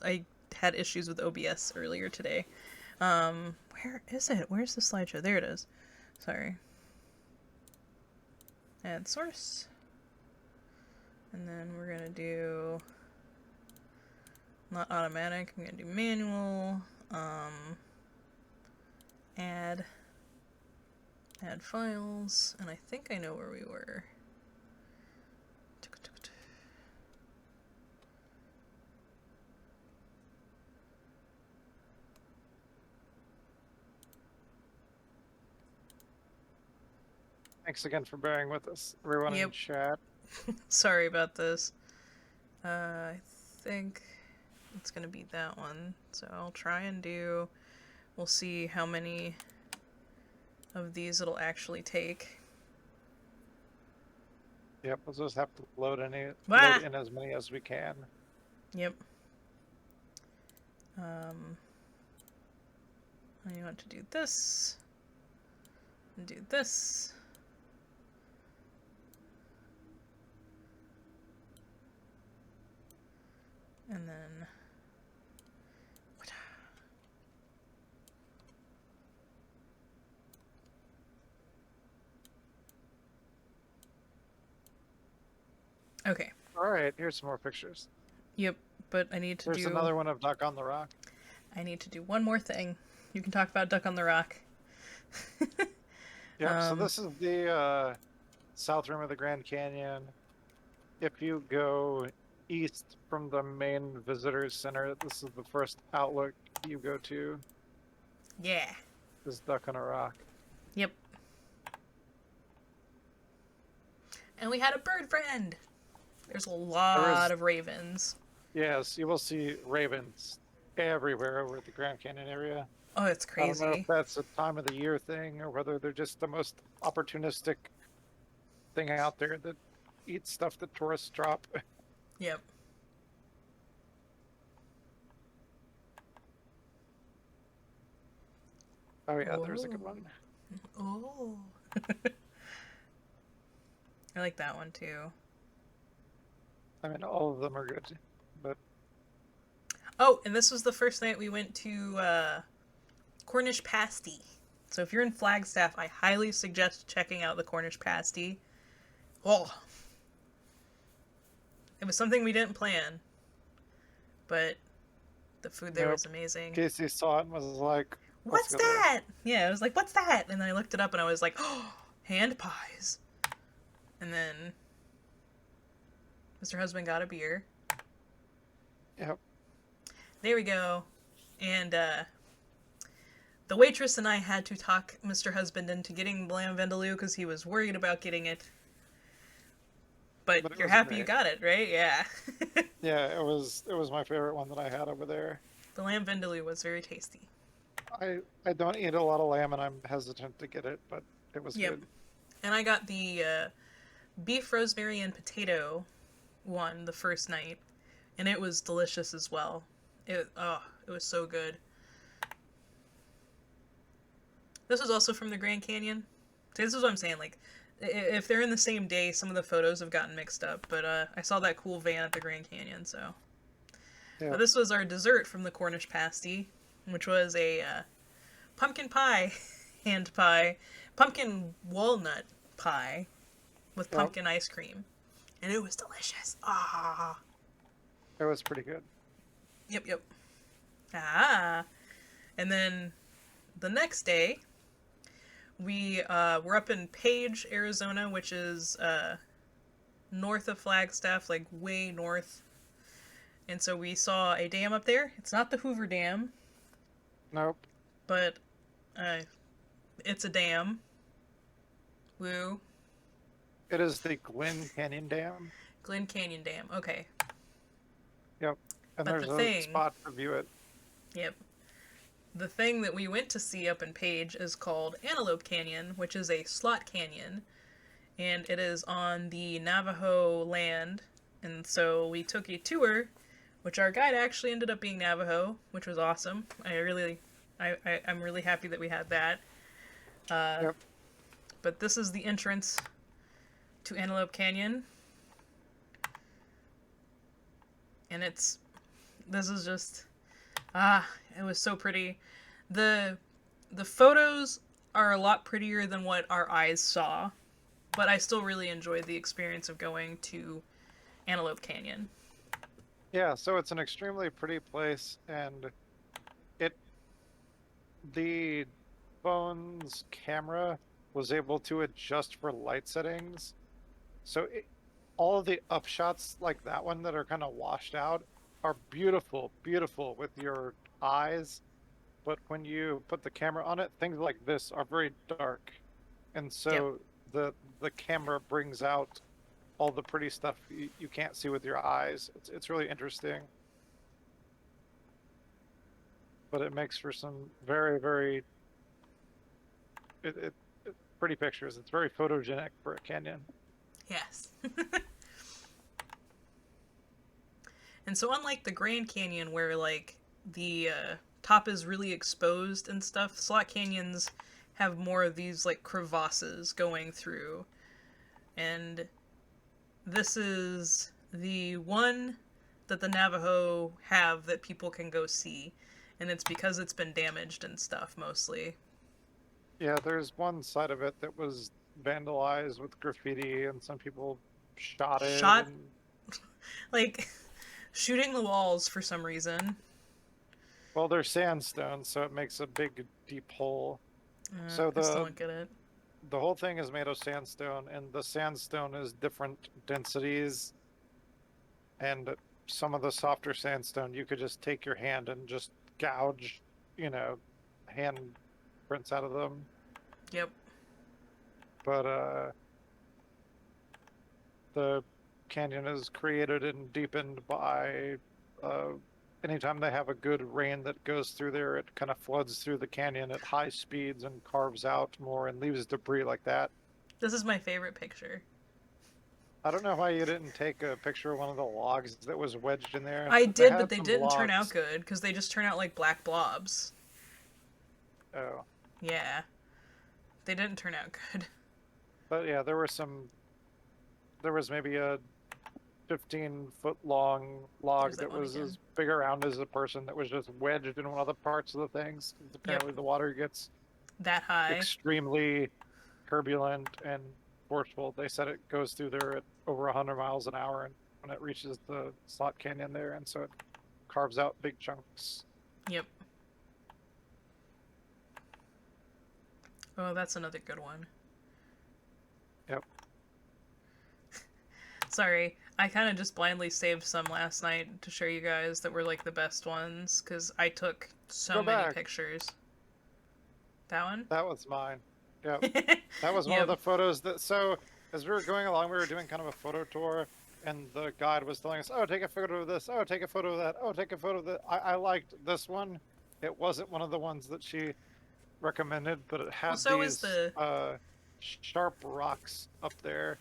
I had issues with OBS earlier today. Where is it? Where's the slideshow? There it is. Sorry. Add source. And then we're gonna do not automatic, I'm gonna do manual. Add files, and I think I know where we were. Thanks again for bearing with us, everyone in chat. Sorry about this. I think it's gonna be that one. So I'll try and do... We'll see how many of these it'll actually take. Yep, we'll just have to load in as many as we can. Yep. I want to do this. And do this. And then... Okay. Alright, here's some more pictures. Yep, but I need to There's another one of Duck on the Rock. I need to do one more thing. You can talk about Duck on the Rock. Yep, so this is the south rim of the Grand Canyon. If you go east from the main visitors center, this is the first outlook you go to. Yeah. This is Duck on a Rock. Yep. And we had a bird friend. There's a lot of ravens. Yes, you will see ravens everywhere over the Grand Canyon area. Oh, it's crazy. I don't know if that's a time of the year thing or whether they're just the most opportunistic thing out there that eats stuff that tourists drop. Yep. Oh yeah, there's a good one. Oh. I like that one too. I mean, all of them are good, but... Oh, and this was the first night we went to Cornish Pasty. So if you're in Flagstaff, I highly suggest checking out the Cornish Pasty. Oh. It was something we didn't plan, but The food there Nope. was amazing. Casey saw it and was like, "Let's What's go there." that? Yeah, I was like, what's that? And then I looked it up and I was like, oh, hand pies. And then Mr. Husband got a beer. Yep. There we go. And the waitress and I had to talk Mr. Husband into getting the lamb vindaloo because he was worried about getting it. But But it you're was happy you great. got it, right? Yeah. Yeah, it was my favorite one that I had over there. The lamb vindaloo was very tasty. I don't eat a lot of lamb and I'm hesitant to get it, but it was Yep. good. And I got the beef, rosemary, and potato one the first night, and it was delicious as well. It was so good. This was also from the Grand Canyon. See, this is what I'm saying. Like, if they're in the same day, some of the photos have gotten mixed up. But I saw that cool van at the Grand Canyon, so. Yeah. But this was our dessert from the Cornish pasty, which was a pumpkin pie, hand pie, pumpkin walnut pie with pumpkin ice cream, and it was delicious. Ah. It was pretty good. Yep. Ah. And then the next day, we were up in Page, Arizona, which is north of Flagstaff, like way north. And so we saw a dam up there. It's not the Hoover Dam, Nope. but it's a dam. Woo. It is the Glen Canyon Dam. Glen Canyon Dam. Okay. Yep. And But there's the a thing- spot to view it. Yep. The thing that we went to see up in Page is called Antelope Canyon, which is a slot canyon, and it is on the Navajo land. And so we took a tour, which our guide actually ended up being Navajo, which was awesome. I'm really happy that we had that. Yep. But this is the entrance to Antelope Canyon, and this is just it was so pretty. The photos are a lot prettier than what our eyes saw, but I still really enjoyed the experience of going to Antelope Canyon. Yeah, so it's an extremely pretty place, and the phone's camera was able to adjust for light settings. So all of the upshots like that one that are kind of washed out are beautiful, beautiful with your eyes. But when you put the camera on it, things like this are very dark. And so the camera brings out all the pretty stuff you can't see with your eyes. It's really interesting. But it makes for some very, very pretty pictures. It's very photogenic for a canyon. Yes. And so unlike the Grand Canyon where like the top is really exposed and stuff, slot canyons have more of these like crevasses going through. And this is the one that the Navajo have that people can go see. And it's because it's been damaged and stuff mostly. Yeah, there's one side of it that was vandalized with graffiti, and some people shot it. Shot? And... Like, shooting the walls for some reason. Well, they're sandstone, so it makes a big, deep hole. So I still don't get it. The whole thing is made of sandstone, and the sandstone is different densities. And some of the softer sandstone, you could just take your hand and just gouge, hand prints out of them. Yep. But the canyon is created and deepened by anytime they have a good rain that goes through there, it kind of floods through the canyon at high speeds and carves out more and leaves debris like that. This is my favorite picture. I don't know why you didn't take a picture of one of the logs that was wedged in there. I did, but they some didn't turn out logs. good because they just turn out like black blobs. Oh. Yeah. They didn't turn out good. But yeah, there was maybe a 15-foot long log There's that that one was again. as big around as a person that was just wedged in one of the parts of the things. Apparently the water gets That high. extremely turbulent and forceful. They said it goes through there at over 100 miles an hour and when it reaches the slot canyon there, and so it carves out big chunks. Yep. Oh, that's another good one. Yep. Sorry, I kind of just blindly saved some last night to show you guys that were like the best ones because I took so Go many back. pictures. That one? That was mine. Yep. That was one Yep. of the photos that. So as we were going along, we were doing kind of a photo tour, and the guide was telling us, "Oh, take a photo of this. Oh, take a photo of that. Oh, take a photo of that." I liked this one. It wasn't one of the ones that she recommended, but it had Well, so is these sharp rocks up there.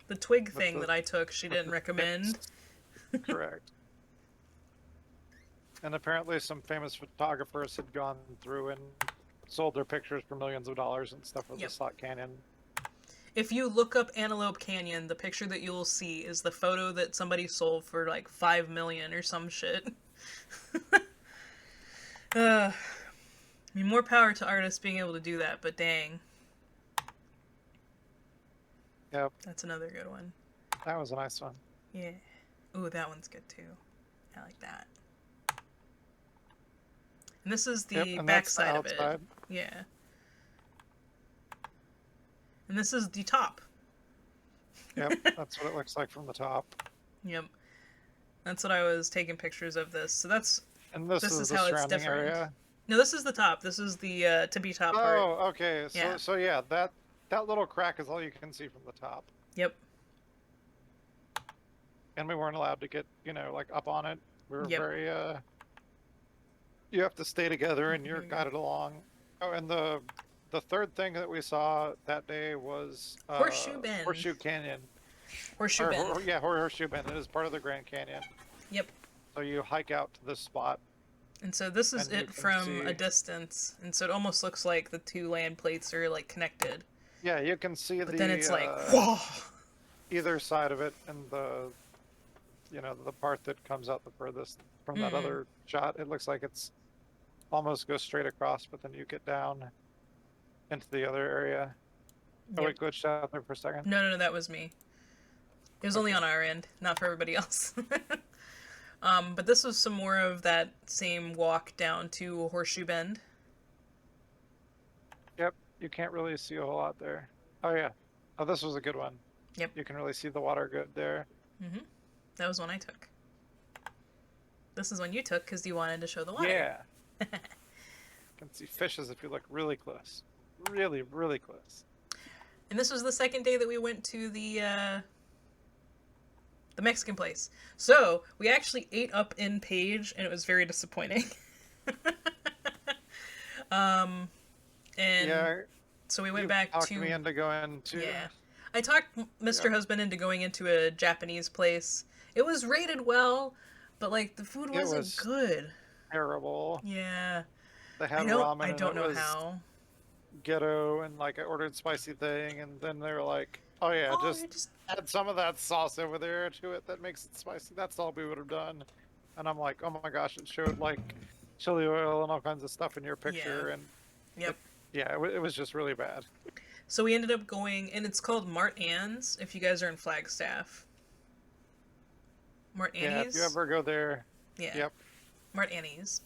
The twig with thing the- that I took, she with didn't the recommend. tips. Correct. And apparently, some famous photographers had gone through and sold their pictures for millions of dollars and stuff with Yep. the Slot Canyon. If you look up Antelope Canyon, the picture that you'll see is the photo that somebody sold for like 5 million or some shit. I mean, more power to artists being able to do that, but dang. Yep, That's another good one. that was a nice one. Yeah. Ooh, that one's good too. I like that. And this is the Yep, and back that's the side of it. outside. Yeah. And this is the top. Yep, that's what it looks like from the top. Yep. That's what I was taking pictures of this. So that's And this This is is the how it's surrounding different. area. no, this is the top. This is the to be top part. Oh, okay. So Yeah. so yeah, that little crack is all you can see from the top. Yep. And we weren't allowed to get, like up on it. We were Yep. very you have to stay together and you're There you go. guided along. Oh, and the third thing that we saw that day was Horseshoe Bend. Horseshoe Canyon. Horseshoe Or- Bend. yeah, Horseshoe Bend. It is part of the Grand Canyon. Yep. So you hike out to this spot. And so this is And you it can from see- a distance. And so it almost looks like the two land plates are like connected. Yeah, you can see But the then it's like, whoa! either side of it, and the part that comes out the furthest from that Mhm. other shot. It looks like it's almost goes straight across, but then you get down into the other area. Oh, Yep. wait, glitched out there for a second. No, that was me. It was only on our end, not for everybody else. But this was some more of that same walk down to Horseshoe Bend. Yep, you can't really see a whole lot there. Oh yeah, oh this was a good one. Yep. You can really see the water good there. Mm-hmm. That was one I took. This is one you took because you wanted to show the water. Yeah. You can see fishes if you look really close. Really, really close. And this was the second day that we went to the Mexican place. So we actually ate up in Page, and it was very disappointing. And Yeah, so we went you back talked to me into going to. yeah. I talked Mr. Husband into going into a Japanese place. It was rated well, but like the food It wasn't was good. Terrible. Yeah. They had I ramen. I and don't it know was how. Ghetto, and like I ordered spicy thing, and then they were like, "Oh yeah, Oh, just I just add some of that sauce over there to it that makes it spicy." That's all we would have done. And I'm like, "Oh my gosh!" It showed like chili oil and all kinds of stuff in your picture, and Yep. yeah, it was just really bad. So we ended up going, and it's called Mart Ann's, if you guys are in Flagstaff. Mart Yeah, Annie's? if you ever go there, Yeah. yep, Mart Annie's.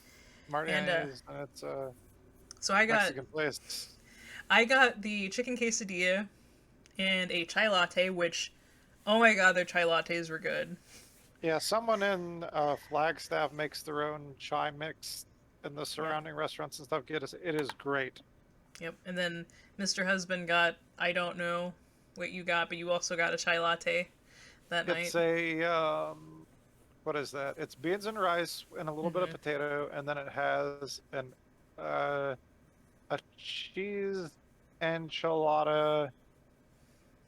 Martin And, and it's a So I got Mexican place. the chicken quesadilla and a chai latte, which, oh my god, their chai lattes were good. Yeah, someone in Flagstaff makes their own chai mix, and the surrounding restaurants and stuff get us. It is great. Yep. And then Mr. Husband got, I don't know what you got, but you also got a chai latte that It's night. a what is that? It's beans and rice and a little bit of Mhm. potato, and then it has a cheese enchilada,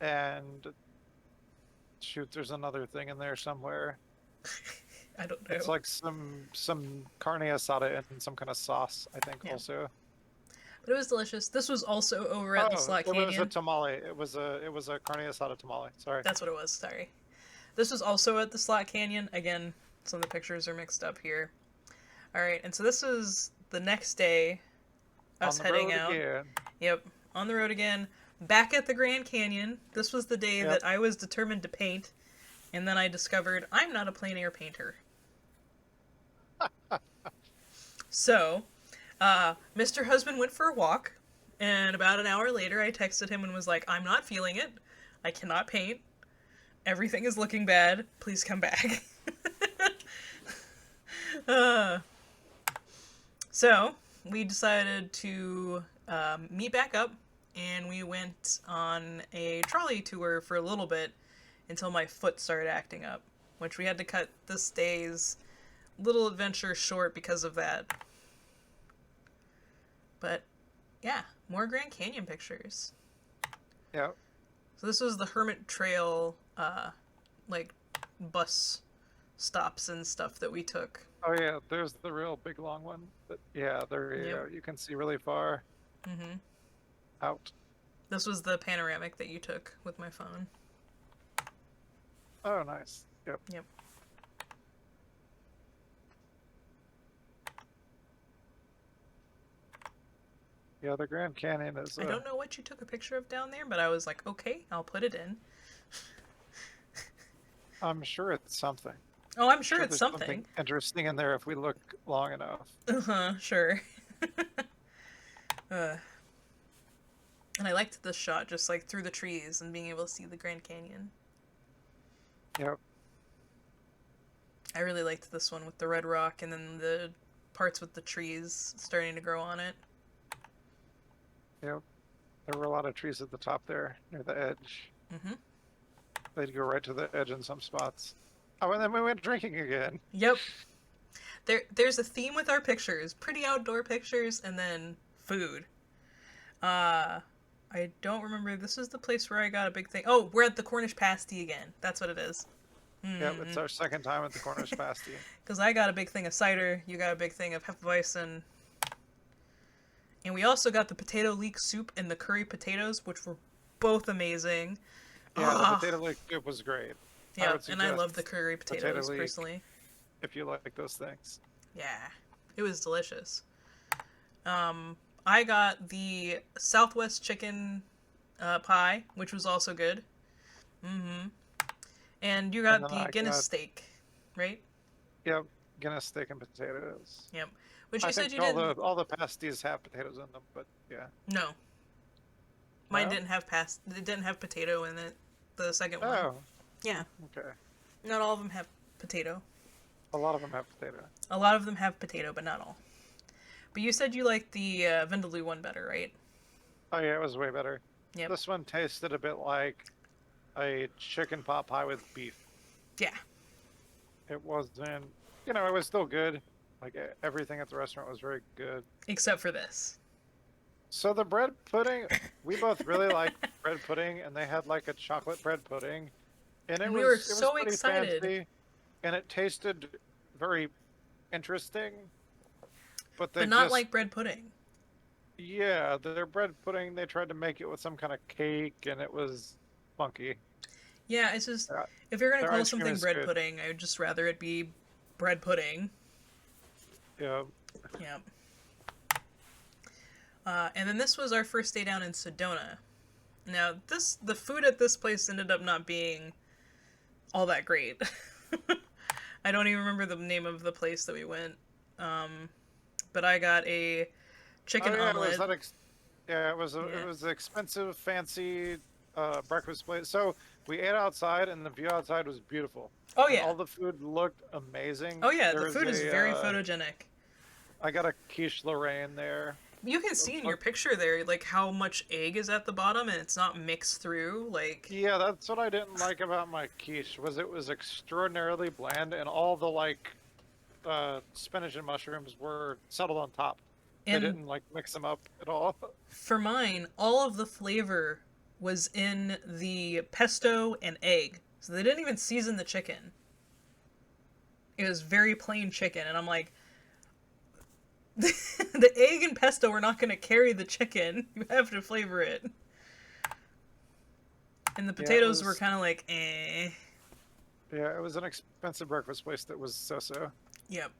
and shoot, there's another thing in there somewhere. I don't know. It's like some carne asada and some kind of sauce, I think, Yeah. also. But it was delicious. This was also over at the Slot it was a Canyon. tamale. It was a carne asada tamale. Sorry. That's what it was, sorry. This was also at the Slot Canyon. Again, some of the pictures are mixed up here. Alright, and so this is the next day, us On the heading road out. again. Yep, on the road again. Back at the Grand Canyon. This was the day Yep. that I was determined to paint, and then I discovered I'm not a plein air painter. So, Mr. Husband went for a walk, and about an hour later I texted him and was like, I'm not feeling it. I cannot paint. Everything is looking bad. Please come back. uh, so, we decided to meet back up, and we went on a trolley tour for a little bit until my foot started acting up, which we had to cut this day's little adventure short because of that. But, yeah, more Grand Canyon pictures. Yeah. So this was the Hermit Trail, like, bus stops and stuff that we took. Oh yeah, there's the real big long one. But yeah, there you go. You can see really far out. This was the panoramic that you took with my phone. Oh, nice. Yep. Yep. Yeah, the Grand Canyon is... I don't know what you took a picture of down there, but I was like, okay, I'll put it in. I'm sure it's something. Oh, I'm sure it's there's something. interesting in there if we look long enough. Uh-huh, sure. And I liked this shot, just like through the trees and being able to see the Grand Canyon. Yep. I really liked this one with the red rock and then the parts with the trees starting to grow on it. Yep. There were a lot of trees at the top there, near the edge. Mm-hmm. They'd go right to the edge in some spots. Oh, and then we went drinking again. Yep. There's a theme with our pictures. Pretty outdoor pictures, and then food. I don't remember. This is the place where I got a big thing. Oh, we're at the Cornish pasty again. That's what it is. Yep, it's our second time at the Cornish pasty. Because I got a big thing of cider, you got a big thing of Hefeweizen. And we also got the potato leek soup and the curry potatoes, which were both amazing. Yeah, the potato leek soup was great. Yeah, and I love the curry potatoes, personally. If you like those things. Yeah, it was delicious. I got the Southwest chicken pie, which was also good. Mm-hmm. And you got the Guinness steak, right? Yep, Guinness steak and potatoes. Yep. Which you said you didn't. All the pasties have potatoes in them, but yeah. No. Mine didn't have It didn't have potato in it. The second one. Oh. Yeah. Okay. Not all of them have potato. A lot of them have potato. A lot of them have potato, but not all. But you said you liked the Vindaloo one better, right? Oh yeah, it was way better. Yep. This one tasted a bit like a chicken pot pie with beef. Yeah. It wasn't, it was still good. Like everything at the restaurant was very good. Except for this. So the bread pudding, we both really liked bread pudding, and they had like a chocolate bread pudding. And it we were so excited. Fancy, and it tasted very interesting. But not like bread pudding. Yeah, their bread pudding, they tried to make it with some kind of cake, and it was funky. Yeah, it's just, if you're going to call something bread good. pudding, I would just rather it be bread pudding. Yeah. Yeah. And then this was our first day down in Sedona. Now, the food at this place ended up not being all that great. I don't even remember the name of the place that we went. But I got a chicken omelet. It was an expensive, fancy breakfast place. So we ate outside, and the view outside was beautiful. Oh yeah, all the food looked amazing. Oh yeah, the food is very photogenic. I got a quiche Lorraine there. You can see in your picture there, like, how much egg is at the bottom, and it's not mixed through, like... Yeah, that's what I didn't like about my quiche, was it was extraordinarily bland, and all the, like, spinach and mushrooms were settled on top. And they didn't, like, mix them up at all. For mine, all of the flavor was in the pesto and egg, so they didn't even season the chicken. It was very plain chicken, and I'm like... the egg and pesto are not going to carry the chicken. You have to flavor it. And the potatoes were kind of like, eh. Yeah, it was an expensive breakfast place that was so-so. Yep.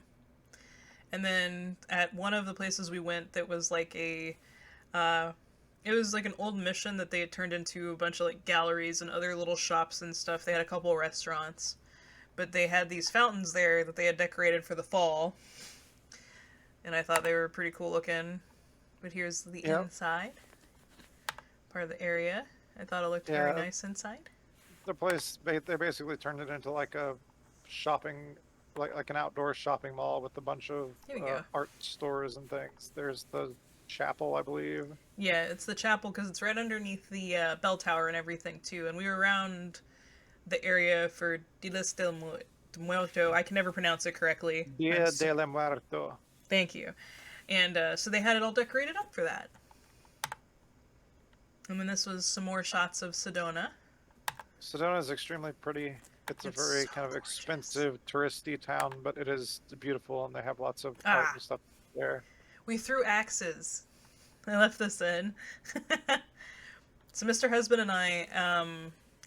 And then at one of the places we went that was like it was like an old mission that they had turned into a bunch of like galleries and other little shops and stuff. They had a couple restaurants. but they had these fountains there that they had decorated for the fall, and I thought they were pretty cool looking. But here's the Yep. inside part of the area. I thought it looked very Yeah. nice inside. The place, they basically turned it into like a shopping, like an outdoor shopping mall with a bunch of Here we go. art stores and things. There's the chapel, I believe. Yeah, it's the chapel because it's right underneath the bell tower and everything too. And we were around the area for Dilas del Muerto. I can never pronounce it correctly. Dia de la Muerto. Thank you. And so they had it all decorated up for that. And then this was some more shots of Sedona. Sedona is extremely pretty. It's a very so kind of gorgeous. expensive touristy town, but it is beautiful, and they have lots of art and stuff there. We threw axes. I left this in. So Mr. Husband and I,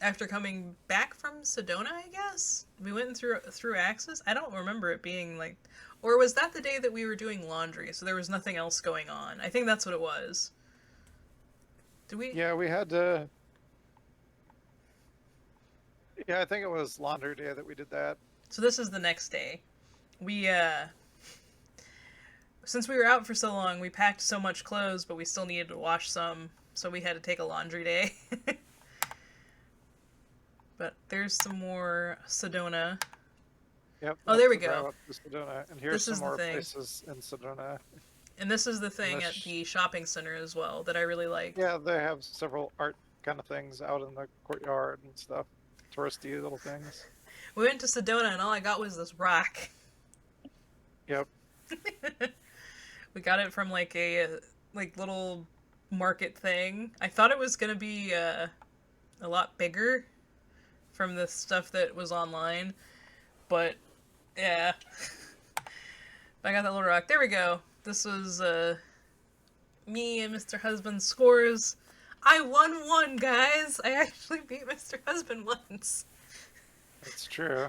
after coming back from Sedona, I guess, we went and threw axes. I don't remember it being like... Or was that the day that we were doing laundry, so there was nothing else going on? I think that's what it was. Did we? Yeah, we had to... Yeah, I think it was laundry day that we did that. So this is the next day. We, since we were out for so long, we packed so much clothes, but we still needed to wash some, so we had to take a laundry day. But there's some more Sedona. Yep. Oh, there we that's the go. route to Sedona. And here's This is some the more thing. places in Sedona. And this is the thing at Unless- the shopping center as well that I really like. Yeah, they have several art kind of things out in the courtyard and stuff. Touristy little things. We went to Sedona and all I got was this rock. Yep. We got it from like a little market thing. I thought it was gonna be a lot bigger from the stuff that was online, but yeah. I got that little rock. There we go. This was me and Mr. Husband's scores. I won one, guys. I actually beat Mr. Husband once. That's true.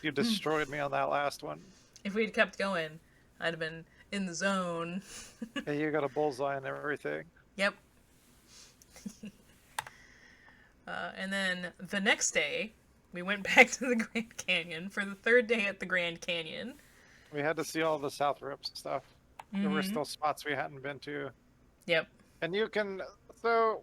You destroyed me on that last one. If we'd kept going, I'd have been in the zone. Yeah, you got a bullseye and everything. Yep. And then the next day, we went back to the Grand Canyon for the third day at the Grand Canyon. We had to see all the South Rim stuff. There were Mhm. still spots we hadn't been to. Yep. And you can, so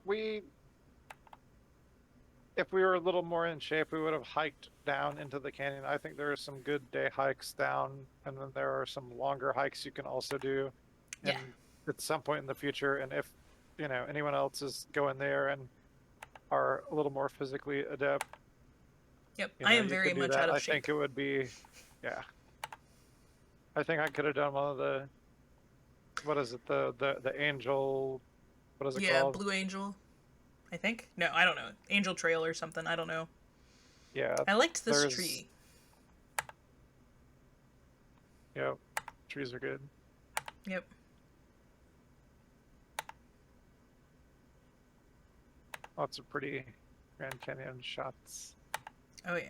if we were a little more in shape, we would have hiked down into the canyon. I think there are some good day hikes down, and then there are some longer hikes you can also do. Yeah. At some point in the future, and if, anyone else is going there and are a little more physically adept, Yep. I am you very could do much that. out of I shape. think it would be, yeah. I think I could have done one of the, what is it, the angel, what is it Yeah, called? Blue Angel. I think? No, I don't know. Angel Trail or something. I don't know. Yeah, I liked this there's- tree. yeah, trees are good. Yep. Lots of pretty Grand Canyon shots. Oh, yeah.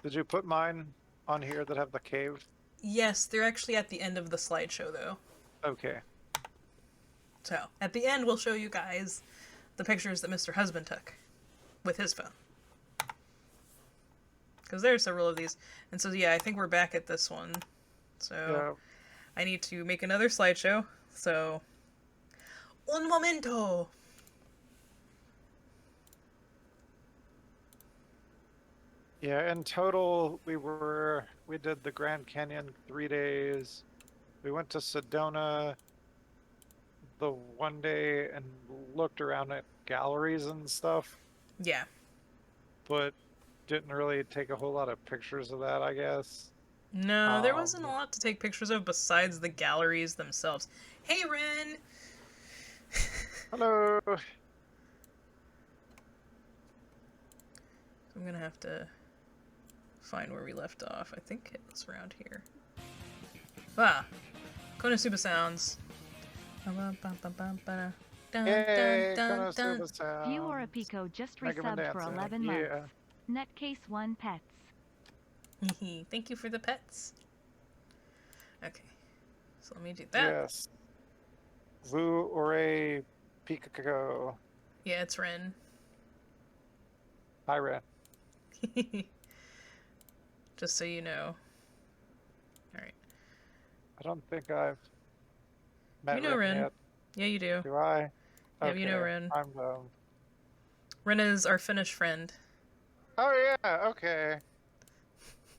Did you put mine on here that have the cave? Yes, they're actually at the end of the slideshow, though. Okay. So, at the end, we'll show you guys the pictures that Mr. Husband took with his phone. Because there are several of these. And so, yeah, I think we're back at this one. So, Yeah. I need to make another slideshow. So, un momento! Yeah, in total, we did the Grand Canyon 3 days. We went to Sedona the one day and looked around at galleries and stuff, Yeah. but didn't really take a whole lot of pictures of that, I guess. No, there wasn't a lot to take pictures of besides the galleries themselves. Hey, Ren! Hello. I'm gonna have to find where we left off. I think it was around here. Ah! Konosuba sounds. Dun, Yay, dun, dun. Konosuba Sound. View or a Pico just Mega Man resubbed for dancing. 11 Yeah. months. Netcase 1 pets. Thank you for the pets. Okay. So let me do that. Yes. Vu Ore Pikaco. Yeah, it's Ren. Hi, Ren. just so you know. Alright. I don't think I've met You know Ren Ren. yet. Yeah, you do. Do I? Yeah, you know Ren. I'm Ren is our Finnish friend. Oh yeah, okay.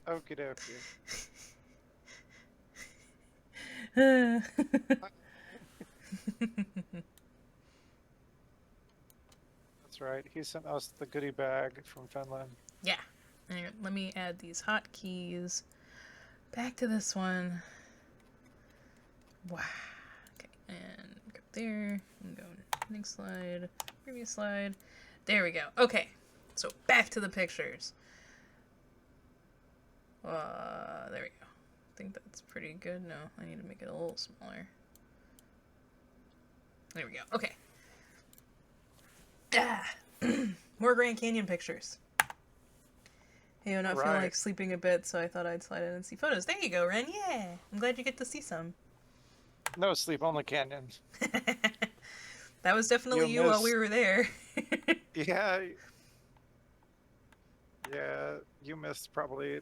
Okie dokie. That's right. He sent us the goodie bag from Finland. Yeah. Alright, let me add these hotkeys back to this one. Wow. Okay, and go there, and go next slide, previous slide. There we go. Okay, so back to the pictures. There we go. I think that's pretty good. No, I need to make it a little smaller. There we go. Okay. Ah! More Grand Canyon pictures. Hey, I'm not feeling Right. like sleeping a bit, so I thought I'd slide in and see photos. There you go, Ren. Yeah! I'm glad you get to see some. No sleep on the canyon. That was definitely you while we were there. Yeah. Yeah, you missed probably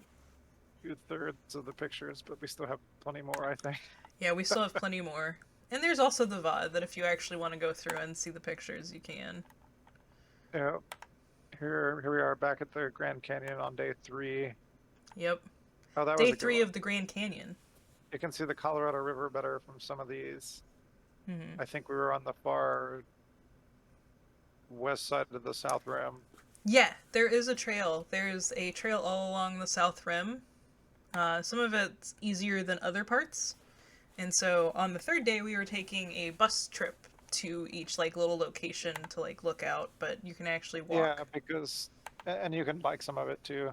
2/3 of the pictures, but we still have plenty more, I think. Yeah, we still have plenty more. And there's also the VOD that if you actually want to go through and see the pictures, you can. Yeah. Here we are back at the Grand Canyon on day 3. Yep. Oh, that was Day a good 3 one. of the Grand Canyon. You can see the Colorado River better from some of these. Mm-hmm. I think we were on the far west side of the South Rim. Yeah, there is a trail. There's a trail all along the South Rim. Some of it's easier than other parts. And so on the 3rd day, we were taking a bus trip to each like little location to like look out, but you can actually walk. Yeah, because and you can bike some of it too.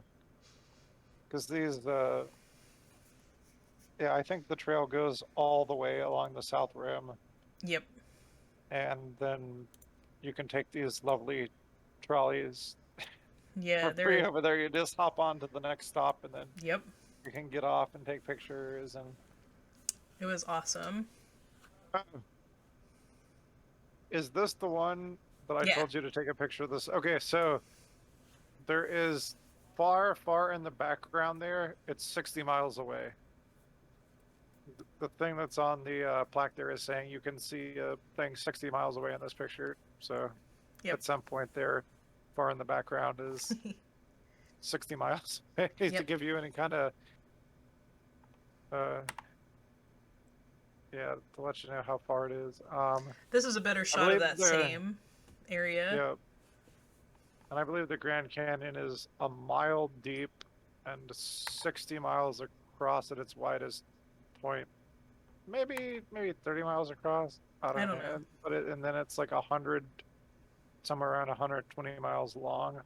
Because these yeah, I think the trail goes all the way along the South Rim, Yep. and then you can take these lovely trolleys Yeah, for free there. over there. You just hop on to the next stop, and then Yep. you can get off and take pictures. And It was awesome. is this the one that I Yeah. told you to take a picture of this? Okay, so there is far, far in the background there. It's 60 miles away. The thing that's on the plaque there is saying you can see a thing 60 miles away in this picture. So Yep. at some point there, far in the background is 60 miles. To Yep. give you any kind of, yeah, to let you know how far it is. This is a better shot of believe that the- same area. Yeah. And I believe the Grand Canyon is a mile deep and 60 miles across at its widest point. Maybe 30 miles across. I don't know. But and then it's like 100, somewhere around 120 miles long.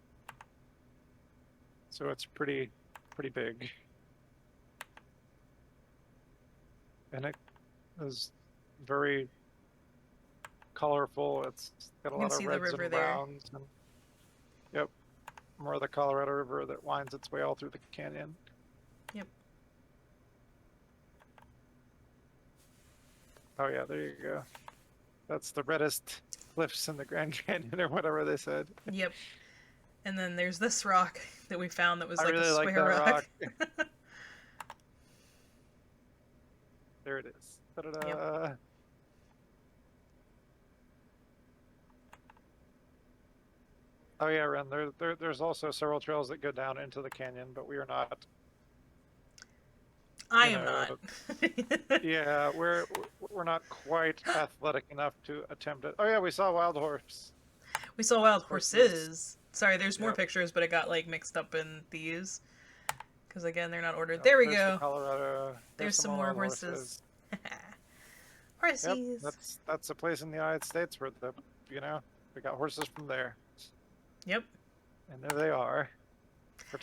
So it's pretty big. And it is very colorful. It's got a You lot can of see the reds river and there. browns. And, yep. More of the Colorado River that winds its way all through the canyon. Yep. Oh yeah, there you go. That's the reddest cliffs in the Grand Canyon, or whatever they said. Yep. And then there's this rock that we found that was I like really a like square that rock. There it is. Ta-da-da. Oh yeah, Ren. There's also several trails that go down into the canyon, but we are not. I You am know, not. Yeah, we're not quite athletic enough to attempt it. Oh yeah, we saw a wild horse. We saw wild Horses. horses. Sorry, there's more Yep. pictures, but it got like mixed up in these. Because again, they're not ordered. Oh, There we there's go. the Colorado. There's some more wild horses. Yep, Horses. that's a place in the United States where we got horses from there, Yep. and there they are.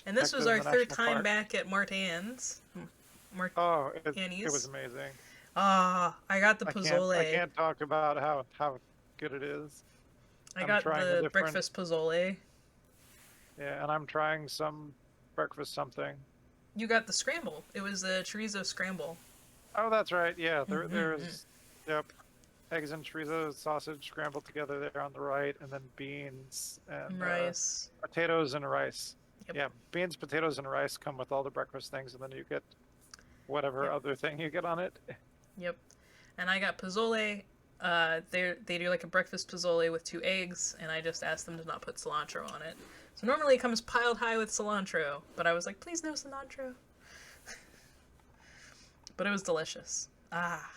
And this was protected our in the 3rd national time park. back at Martin's. Oh, it Annie's. was amazing. Ah, I got the I pozole. can't talk about how good it is. I I'm got trying a the different- breakfast pozole. Yeah, and I'm trying some breakfast something. You got the scramble. It was a chorizo scramble. Oh, that's right. Yeah, Mhm, there's eggs and chorizo sausage scrambled together there on the right, and then beans and Rice. potatoes and rice. Yep. Yeah, beans, potatoes, and rice come with all the breakfast things, and then you get whatever Yep. other thing you get on it. Yep. And I got pozole. They do like a breakfast pozole with 2 eggs, and I just asked them to not put cilantro on it. So normally it comes piled high with cilantro, but I was like, please no cilantro. But it was delicious. Ah.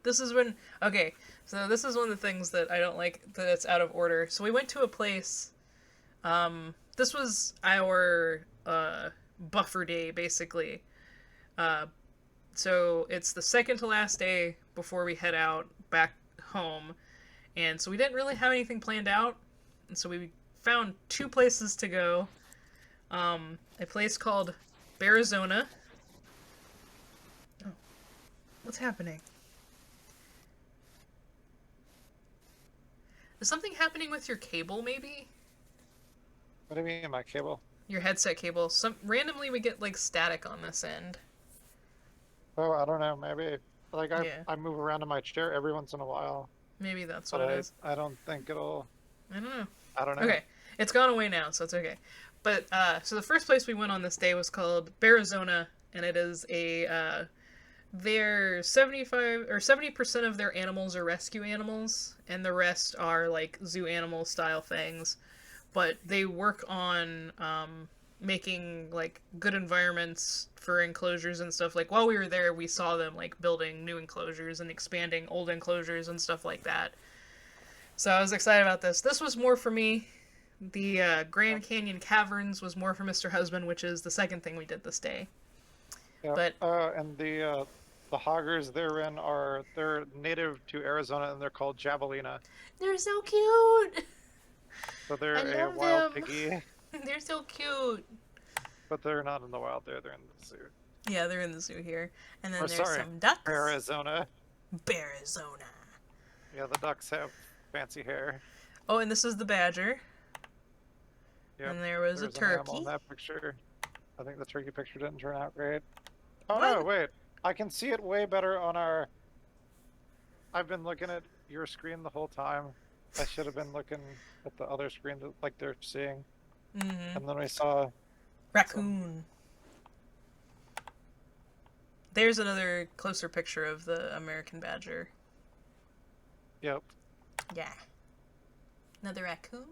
This is when... Okay, so this is one of the things that I don't like that it's out of order. So we went to a place... this was our buffer day, basically. So it's the second to last day before we head out back home. And so we didn't really have anything planned out. And so we found 2 places to go. A place called Arizona. Oh, what's happening? Is something happening with your cable, maybe? What do you mean, my cable? Your headset cable. Randomly we get like static on this end. Oh, I don't know. Maybe like I move around in my chair every once in a while, Maybe that's but what it is. I don't think it'll. I don't know. I don't know. Okay, it's gone away now, so it's okay. But so the first place we went on this day was called Arizona, and it is a their 70% of their animals are rescue animals, and the rest are like zoo animal style things. But they work on making like good environments for enclosures and stuff. Like while we were there, we saw them like building new enclosures and expanding old enclosures and stuff like that. So I was excited about this. This was more for me. The Grand Canyon Caverns was more for Mr. Husband, which is the second thing we did this day. Yeah. But And the hoggers they're native to Arizona, and they're called javelina. they're so cute. So they're I a love wild them. piggy, They're so cute. but they're not in the wild. They're in the zoo. Yeah, they're in the zoo here. And then Or, there's sorry, some ducks. Arizona. Arizona. Yeah, the ducks have fancy hair. Oh, and this is the badger. Yep. And there was There's a an animal turkey. in that picture. I think the turkey picture didn't turn out great. Oh What? no, wait. I can see it way better on our... I've been looking at your screen the whole time. I should have been looking at the other screen like they're seeing. Mm-hmm. And then we saw... Raccoon. There's another closer picture of the American badger. Yep. Yeah. Another raccoon.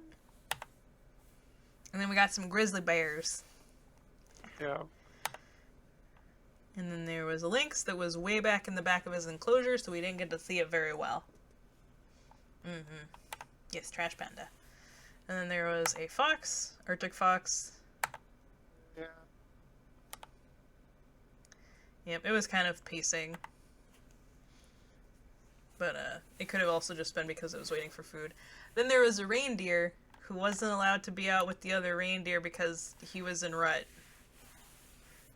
And then we got some grizzly bears. Yeah. And then there was a lynx that was way back in the back of his enclosure, so we didn't get to see it very well. Mm-hmm. Yes, trash panda. And then there was a fox, Arctic fox. Yeah. Yep, it was kind of pacing. But it could have also just been because it was waiting for food. Then there was a reindeer who wasn't allowed to be out with the other reindeer because he was in rut.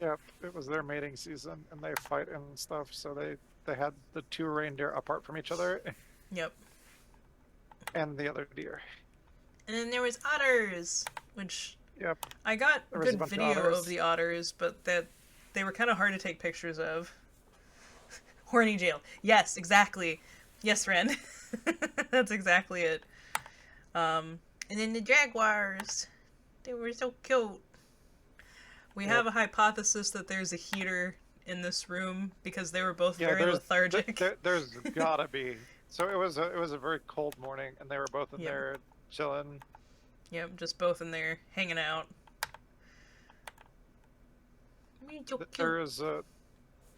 Yep. It was their mating season, and they fight and stuff, so they had the 2 reindeer apart from each other, Yep. and the other deer. And then there was otters, which Yep. I got a There was a good bunch of video otters. of the otters, but that they were kind of hard to take pictures of. Horny jail. Yes, exactly. Yes, friend. That's exactly it. And then the jaguars. They were so cute. We have a hypothesis that there's a heater in this room because they were both very lethargic. There's gotta be. So it was a very cold morning, and they were both in there chilling. Yep, just both in there hanging out. So cute.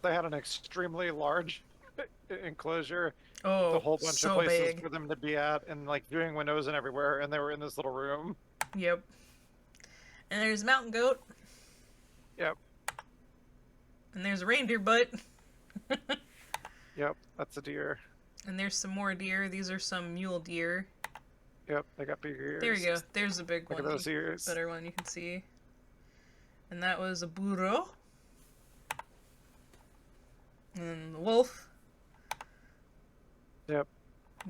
They had an extremely large enclosure, Oh, a whole bunch so of places big. for them to be at, and like viewing windows and everywhere, and they were in this little room. Yep. And there's a mountain goat. Yep. And there's a reindeer butt. Yep, that's a deer. And there's some more deer. These are some mule deer. Yep, they got big ears. There you go. There's a big Look one. at those ears. Better one you can see. And that was a burro. And then the wolf. Yep.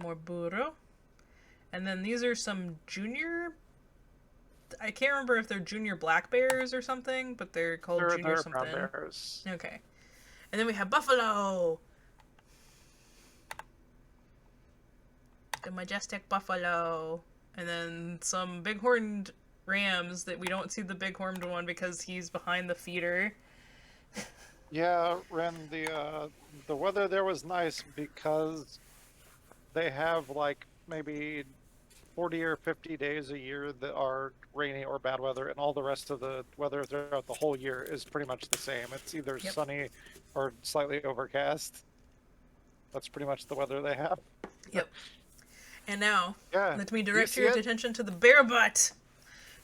More burro. And then these are some junior... I can't remember if they're junior black bears or something, but they're called junior They're something. brown bears. Okay. And then we have buffalo. The majestic buffalo. And then some bighorned rams that we don't see the bighorned one because he's behind the feeder. Yeah, Ren, the weather there was nice because they have like maybe 40 or 50 days a year that are rainy or bad weather, and all the rest of the weather throughout the whole year is pretty much the same. It's either Yep. sunny or slightly overcast. That's pretty much the weather they have. Yep. And now, Yeah. let me Do you direct see your it? attention to the bear butt.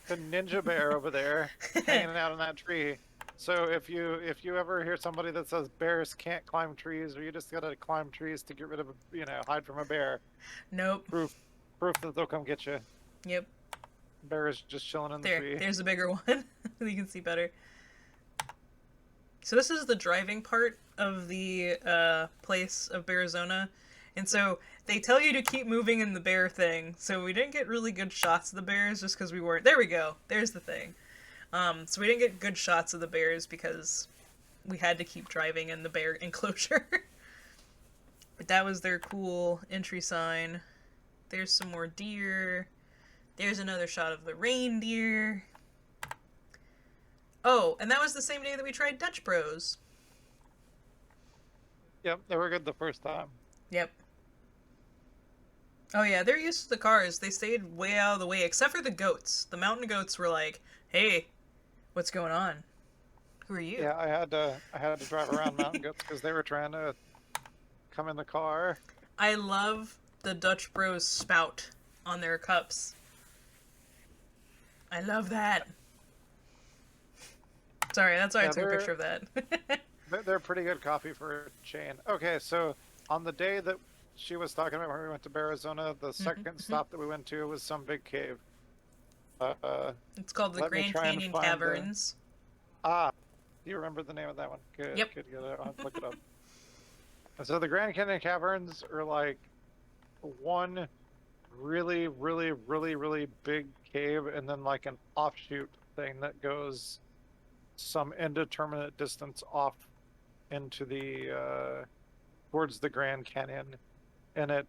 The ninja bear over there hanging out in that tree. So if you ever hear somebody that says bears can't climb trees, or you just gotta climb trees to get rid of hide from a bear, Nope. proof that they'll come get you. Yep. Bear is just chilling in the There. tree. There's a bigger one. You can see better. So this is the driving part of the place of Bearizona. And so they tell you to keep moving in the bear thing. So we didn't get really good shots of the bears just because we weren't... There we go. There's the thing. So we didn't get good shots of the bears because we had to keep driving in the bear enclosure. But that was their cool entry sign. There's some more deer. There's another shot of the reindeer. Oh, and that was the same day that we tried Dutch Bros. Yep, they were good the first time. Yep. Oh yeah, they're used to the cars. They stayed way out of the way, except for the goats. The mountain goats were like, "Hey, what's going on? Who are you?" Yeah, I had to drive around mountain goats because they were trying to come in the car. I love the Dutch Bros spout on their cups. I love that. Sorry, that's why I Yeah, took a picture of that. They're pretty good coffee for a chain. Okay, so on the day that she was talking about when we went to Arizona, the second stop that we went to was some big cave. It's called the Let me Grand try and Canyon find the- Caverns. Do you remember the name of that one? Good. Yep. Good. I'll have to look it up. And so the Grand Canyon Caverns are like one really, really, really, really big cave, and then like an offshoot thing that goes some indeterminate distance off into the towards the Grand Canyon, and it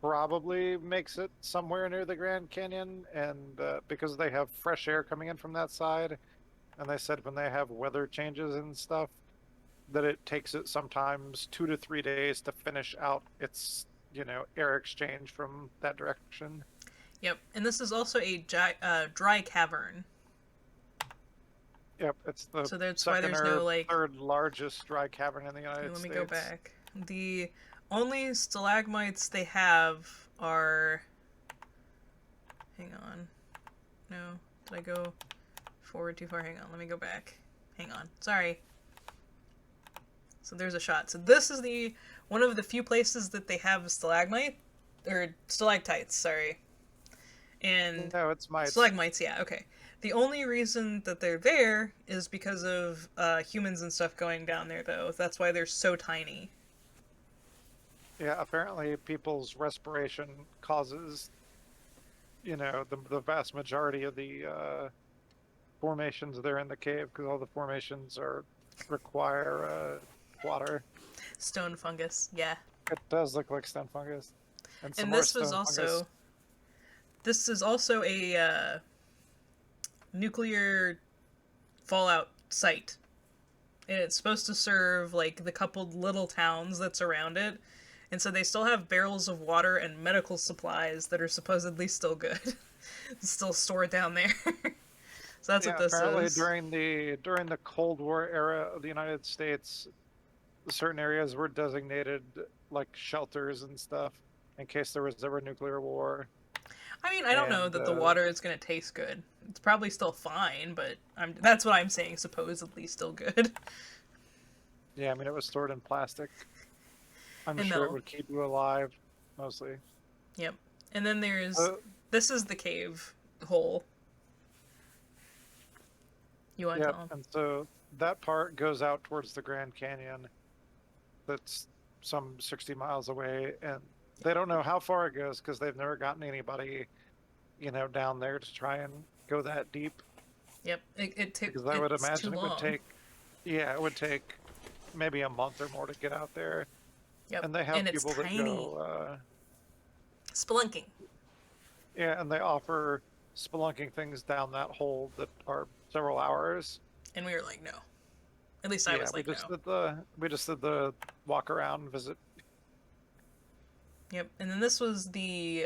probably makes it somewhere near the Grand Canyon, and because they have fresh air coming in from that side, and they said when they have weather changes and stuff, that it takes it sometimes 2 to 3 days to finish out its air exchange from that direction. Yep, and this is also a dry cavern. Yep, it's the So that's why second there's or no, like... third largest dry cavern in the United Let me States. go back. The only stalagmites they have are... Hang on. No. Did I go forward too far? Hang on. Let me go back. Hang on. Sorry. So there's a shot. So this is one of the few places that they have stalagmite, or stalactites, sorry. And No, it's mites. stalagmites, yeah, okay. The only reason that they're there is because of humans and stuff going down there, though. That's why they're so tiny. Yeah, apparently people's respiration causes, the vast majority of the formations there in the cave, because all the formations require water. Stone fungus, yeah. It does look like stone fungus. And some And more this was stone also... fungus. This is also a nuclear fallout site. And it's supposed to serve, like, the coupled little towns that's around it. And so they still have barrels of water and medical supplies that are supposedly still good. Still stored down there. So that's what this apparently is. during the Cold War era of the United States, certain areas were designated like shelters and stuff in case there was ever a nuclear war. I mean, I don't know And, that the water is going to taste good. It's probably still fine, but that's what I'm saying, supposedly still good. Yeah, I mean, it was stored in plastic. I'm And sure no. it would keep you alive, mostly. Yep. And then there's... Uh, this is the cave hole. You want to yeah, tell 'em? and so that part goes out towards the Grand Canyon. That's some 60 miles away, and they don't know how far it goes because they've never gotten anybody, down there to try and go that deep. Yep. Because I would it's imagine too it would long. take, it would take maybe a month or more to get out there. Yep. And they have and it's people that tiny. go, Spelunking. Yeah, and they offer spelunking things down that hole that are several hours. And we were like, no. At least I Yeah, was like, no. we just did the walk around visit. Yep. And then this was the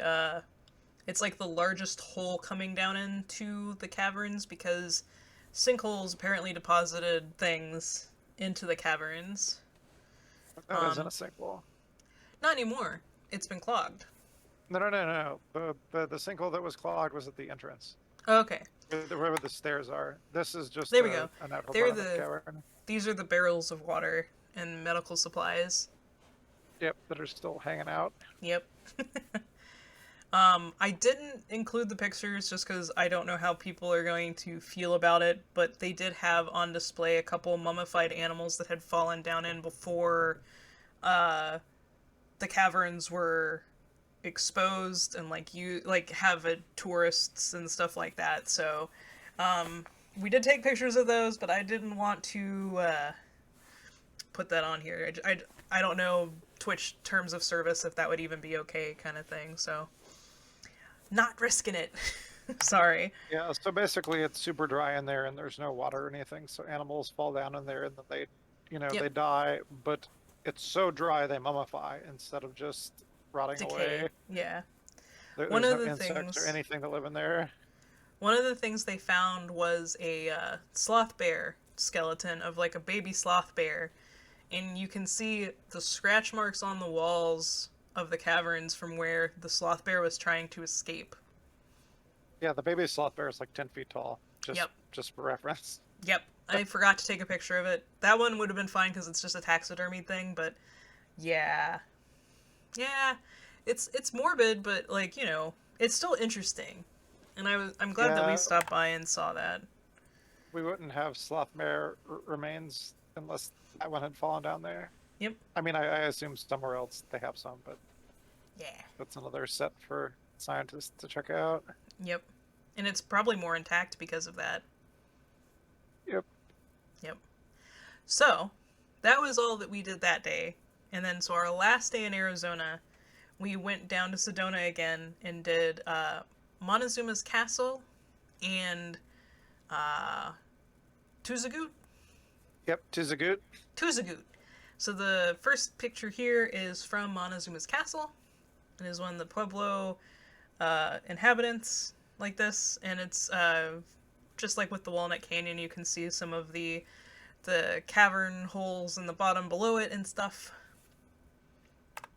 it's like the largest hole coming down into the caverns because sinkholes apparently deposited things into the caverns. That isn't a sinkhole. Not anymore. It's been clogged. No. The sinkhole that was clogged was at the entrance, Oh, okay. wherever the stairs are. This is just There we go. a natural They're part of the cavern. These are the barrels of water and medical supplies. Yep, that are still hanging out. Yep. I didn't include the pictures just because I don't know how people are going to feel about it, but they did have on display a couple mummified animals that had fallen down in before the caverns were exposed and have tourists and stuff like that. So we did take pictures of those, but I didn't want to put that on here. I don't know Twitch terms of service if that would even be okay, kind of thing. So not risking it. Sorry. Yeah, so basically it's super dry in there and there's no water or anything, so animals fall down in there and then they, Yep. they die, but it's so dry they mummify instead of just rotting Decay. away. Yeah. There's One of no the insects things- or anything that live in there. One of the things they found was a sloth bear skeleton of like a baby sloth bear, and you can see the scratch marks on the walls of the caverns from where the sloth bear was trying to escape. Yeah, the baby sloth bear is like 10 feet tall, just for reference. Yep, I forgot to take a picture of it. That one would have been fine because it's just a taxidermy thing, but yeah, it's morbid, but it's still interesting, and I'm glad that we Yeah. stopped by and saw that. We wouldn't have sloth bear remains unless that one had fallen down there. Yep. I mean, I assume somewhere else they have some, but Yeah. that's another set for scientists to check out. Yep. And it's probably more intact because of that. Yep. So, that was all that we did that day. And then, so our last day in Arizona, we went down to Sedona again and did Montezuma's Castle and Tuzagut. Yep, Tizagut. Tuzagut. So the first picture here is from Montezuma's Castle. It is one of the Pueblo inhabitants like this, and it's just like with the Walnut Canyon, you can see some of the cavern holes in the bottom below it and stuff.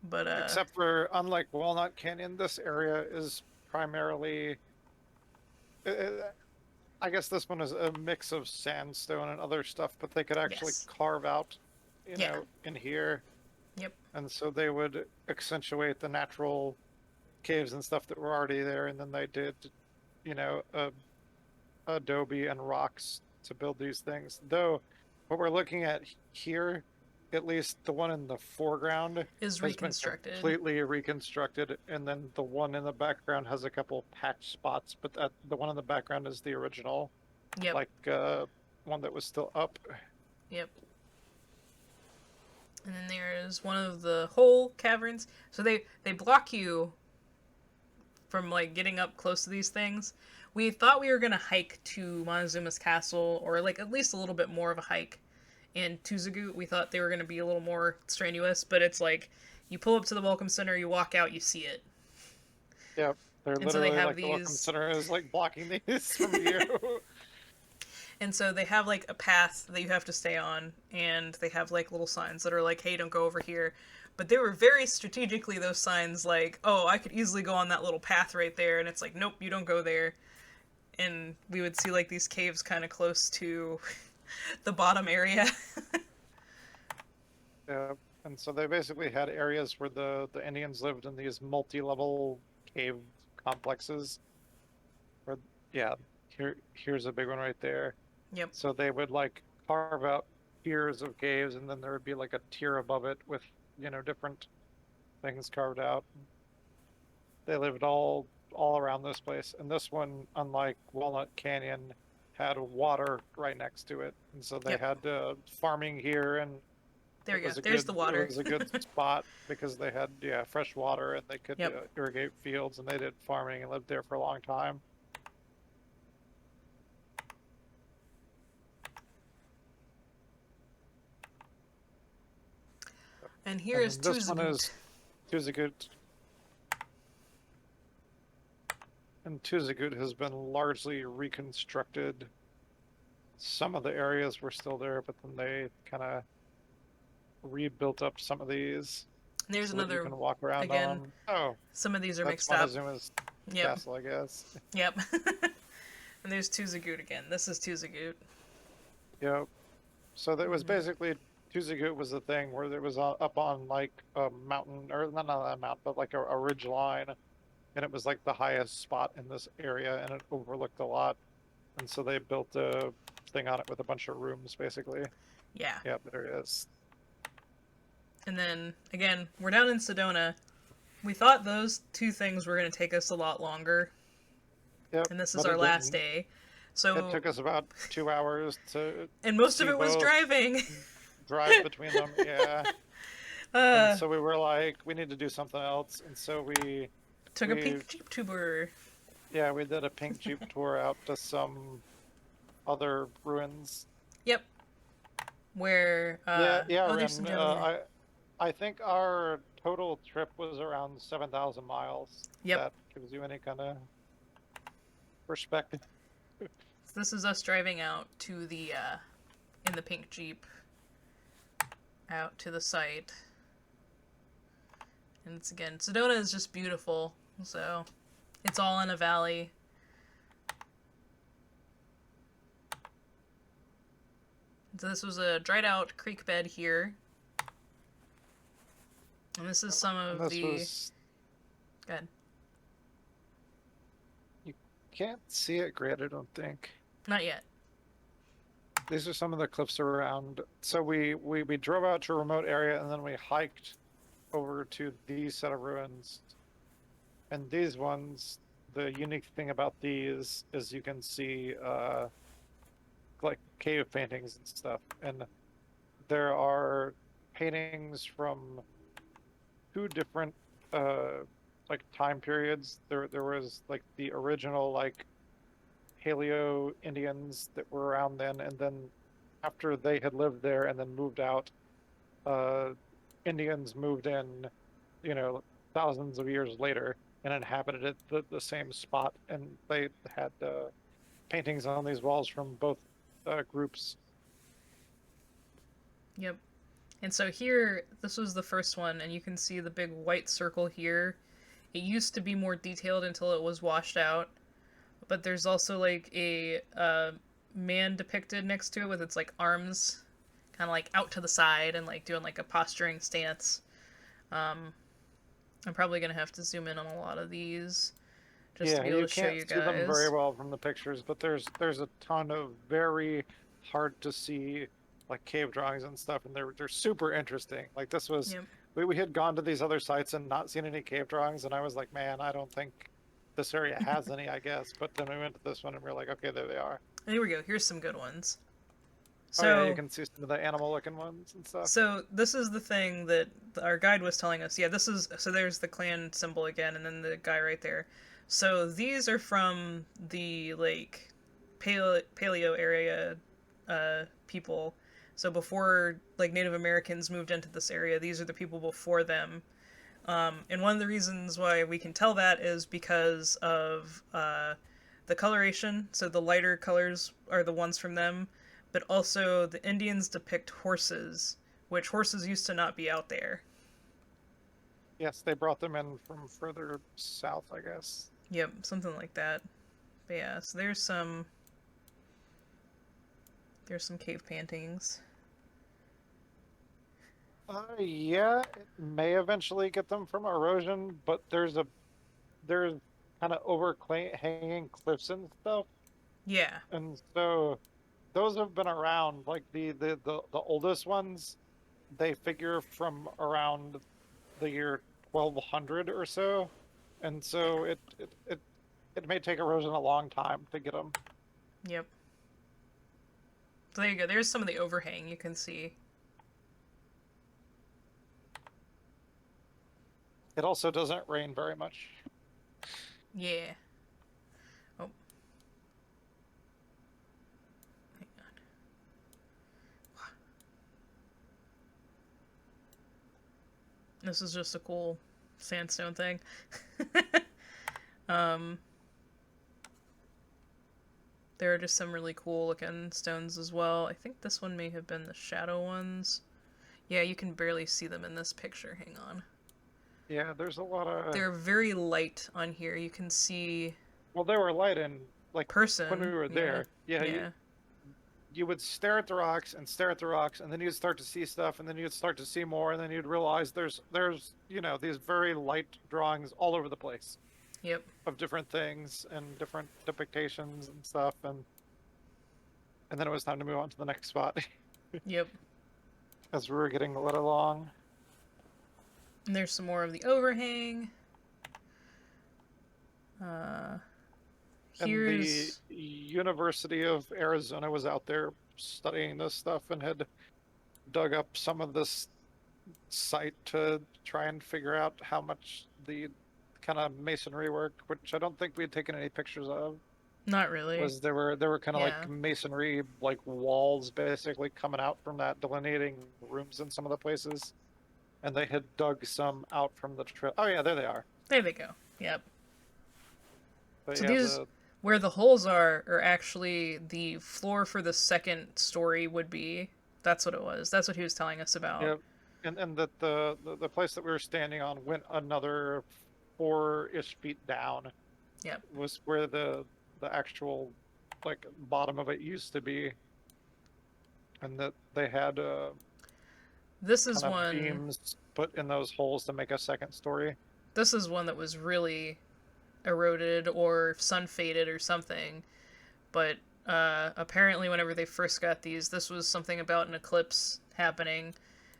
But Except for, unlike Walnut Canyon, this area is primarily. I guess this one is a mix of sandstone and other stuff, but they could actually Yes. carve out, Yeah. in here. Yep. And so they would accentuate the natural caves and stuff that were already there, and then they did, adobe and rocks to build these things. Though, what we're looking at here, at least the one in the foreground, is has reconstructed. been completely reconstructed, and then the one in the background has a couple patch spots, but the one in the background is the original, Yep. one that was still up. Yep. And then there's one of the whole caverns. So they block you from getting up close to these things. We thought we were gonna hike to Montezuma's Castle, or at least a little bit more of a hike. In Tuzagut, we thought they were gonna be a little more strenuous, but it's you pull up to the Welcome Center, you walk out, you see it. Yep, they're And so they literally have the Welcome these- Center is blocking these from you. And so they have a path that you have to stay on, and they have little signs that are hey, don't go over here. But they were very strategically, those signs, oh, I could easily go on that little path right there, and it's nope, you don't go there. And we would see these caves kind of close to the bottom area. Yeah, and so they basically had areas where the Indians lived in these multi-level cave complexes. Where, yeah, here's a big one right there. Yep. So they would carve out tiers of caves, and then there would be a tier above it with different things carved out. They lived all around this place, and this one, unlike Walnut Canyon, had water right next to it, and so they Yep. had farming here and There It we go. was a There's good, the it water. was a good spot because they had fresh water and they could Yep. irrigate fields, and they did farming and lived there for a long time. And here And is then this one Tuzagut. is Tuzagut. And Tuzagut has been largely reconstructed. Some of the areas were still there, but then they kind of rebuilt up some of these There's so that you another, can walk around again, on them. Oh, some of these are that's mixed up. Montezuma's Yep. castle, I guess. Yep. And there's Tuzagut again. This is Tuzagut. Yep. So that was Mhm. basically Tuzagut was the thing where it was up on like a mountain, or not a mountain, but like a ridge line, and it was like the highest spot in this area, and it overlooked a lot, and so they built a thing on it with a bunch of rooms, basically. Yeah. Yeah, there it is. And then, again, we're down in Sedona. We thought those two things were going to take us a lot longer, Yep. and this is but our it last didn't. day. It So, took us about 2 hours to and most of see it was both. driving. Drive between them. Yeah. And so we were like, we need to do something else, and so we Took a pink Jeep tour. we did a pink Jeep tour out to some other ruins. Yep. Where, Yeah, there's some and jelly. I think our total trip was around 7,000 miles. Yep. That gives you any kind of perspective. So this is us driving out to the, in the pink Jeep, out to the site. And it's, again, Sedona is just beautiful, so it's all in a valley. So this was a dried out creek bed here. And this is some of This the... was, Go ahead. you can't see it great, I don't think. Not yet. These are some of the cliffs around. So we drove out to a remote area, and then we hiked over to these set of ruins. And these ones, the unique thing about these is you can see like cave paintings and stuff. And there are paintings from two different like time periods. There was like the original like Paleo Indians that were around then, and then after they had lived there and then moved out, Indians moved in, thousands of years later and inhabited it, the same spot, and they had paintings on these walls from both groups. Yep. And so here, this was the first one, and you can see the big white circle here. It used to be more detailed until it was washed out. But there's also, like, a man depicted next to it with its, like, arms kind of, like, out to the side and, like, doing, like, a posturing stance. I'm probably going to have to zoom in on a lot of these just to be able to show you can't see them very guys. well from the pictures, but there's a ton of very hard to see like cave drawings and stuff, and they're super interesting. Like this was, Yep. we had gone to these other sites and not seen any cave drawings, and I was like, man, I don't think this area has any, I guess. But then we went to this one and we are like, okay, there they are. And here we go. Here's some good ones. So So, you can see some of the animal-looking ones and stuff. So this is the thing that our guide was telling us. Yeah, this is, so there's the clan symbol again, and then the guy right there. So these are from the, like, paleo area people. So before, like, Native Americans moved into this area, these are the people before them. And one of the reasons why we can tell that is because of the coloration. So the lighter colors are the ones from them. But also the Indians depict horses, which horses used to not be out there. Yes, they brought them in from further south, I guess. Yep, something like that. But yeah, so there's some cave paintings. Yeah, it may eventually get them from erosion, but there's kind of overhanging cliffs and stuff, Yeah. and so those have been around. Like the oldest ones, they figure from around the year 1200 or so, and so it may take erosion a long time to get them. Yep. So there you go. There's some of the overhang you can see. It also doesn't rain very much. Yeah. Oh. Hang on. This is just a cool sandstone thing. um, there are just some really cool looking stones as well. I think this one may have been the shadow ones. Yeah, you can barely see them in this picture. Hang on. Yeah, there's a lot of. They're very light on here. You can see Well, they were light and like when we person. were Yeah. there. Yeah, Yeah. you would stare at the rocks and stare at the rocks, and then you'd start to see stuff, and then you'd start to see more, and then you'd realize there's these very light drawings all over the place Yep. of different things and different depictions and stuff, and then it was time to move on to the next spot Yep. as we were getting led along. And there's some more of the overhang. Uh, here's And the University of Arizona was out there studying this stuff and had dug up some of this site to try and figure out how much the kind of masonry work, which I don't think we had taken any pictures of, not really. was there were kind of Yeah. like masonry like walls basically coming out from that, delineating rooms in some of the places, and they had dug some out from the trail. Oh yeah, there they are. There they go. Yep. But So yeah, these, where the holes are actually the floor for the second story would be. That's what it was. That's what he was telling us about. Yep. And that the place that we were standing on went another 4-ish feet down. Yep. Was where the actual like bottom of it used to be, and that they had This is kind of one. beams put in those holes to make a second story. This is one that was really eroded or sun faded or something. But apparently, whenever they first got these, this was something about an eclipse happening,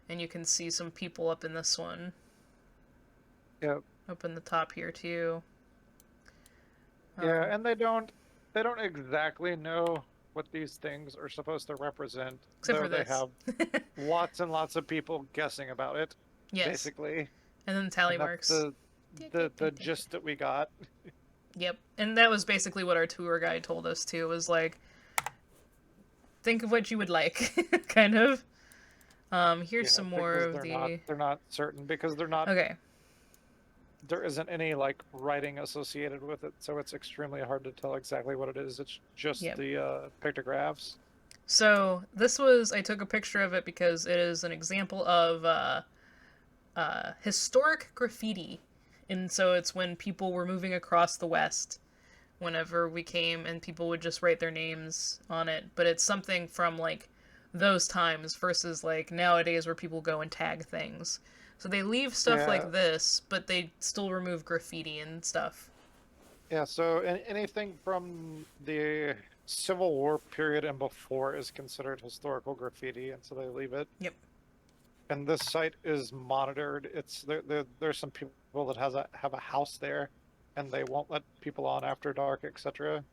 and you can see some people up in this one. Yep. Up in the top here too. Yeah, and they don't exactly know what these things are supposed to represent. Except though for they this. have lots and lots of people guessing about it. Yes. Basically. And then the tally And that's marks. the gist that we got. Yep. And that was basically what our tour guide told us too, was like, think of what you would like, kind of. Here's some more because of the... they're not certain because they're not Okay. there isn't any like writing associated with it, so it's extremely hard to tell exactly what it is. It's just Yep. the pictographs. So this was, I took a picture of it because it is an example of historic graffiti. And so it's when people were moving across the West whenever we came, and people would just write their names on it. But it's something from like those times versus like nowadays where people go and tag things. So they leave stuff Yeah. like this, but they still remove graffiti and stuff. Yeah, so anything from the Civil War period and before is considered historical graffiti, and so they leave it. Yep. And this site is monitored. It's there's some people that have a house there, and they won't let people on after dark, etc.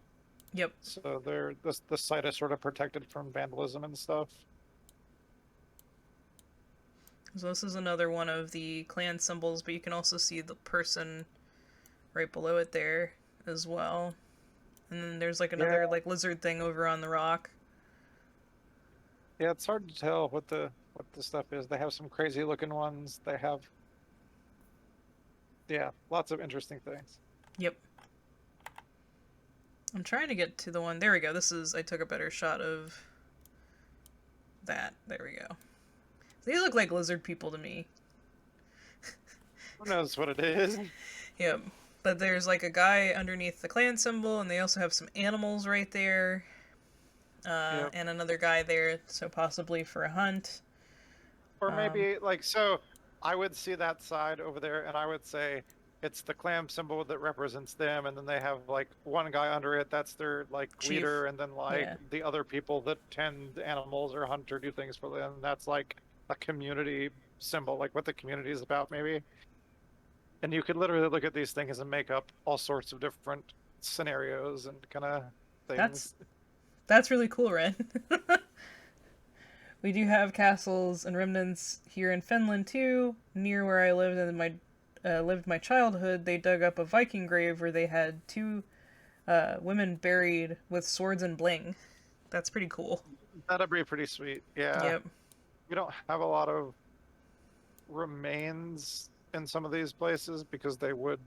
Yep. So the site is sort of protected from vandalism and stuff. So this is another one of the clan symbols, but you can also see the person right below it there as well. And then there's like another like lizard thing over on the rock. Yeah, it's hard to tell what the stuff is. They have some crazy looking ones. They have lots of interesting things. Yep. I'm trying to get to the one. There we go. This is, I took a better shot of that. There we go. They look like lizard people to me. Who knows what it is? Yep. But there's like a guy underneath the clan symbol, and they also have some animals right there. Yep. And another guy there, so possibly for a hunt. Or maybe like, so I would see that side over there and I would say it's the clam symbol that represents them, and then they have like one guy under it that's their like Chief. leader, and then like Yeah. the other people that tend animals or hunt or do things for them. That's like a community symbol, like what the community is about maybe. And you could literally look at these things and make up all sorts of different scenarios and kind of things. That's really cool, Red. We do have castles and remnants here in Finland too, near where I lived, and my lived my childhood, they dug up a Viking grave where they had two women buried with swords and bling. That's pretty cool. That'd be pretty sweet. Yeah. Yep. We don't have a lot of remains in some of these places because they would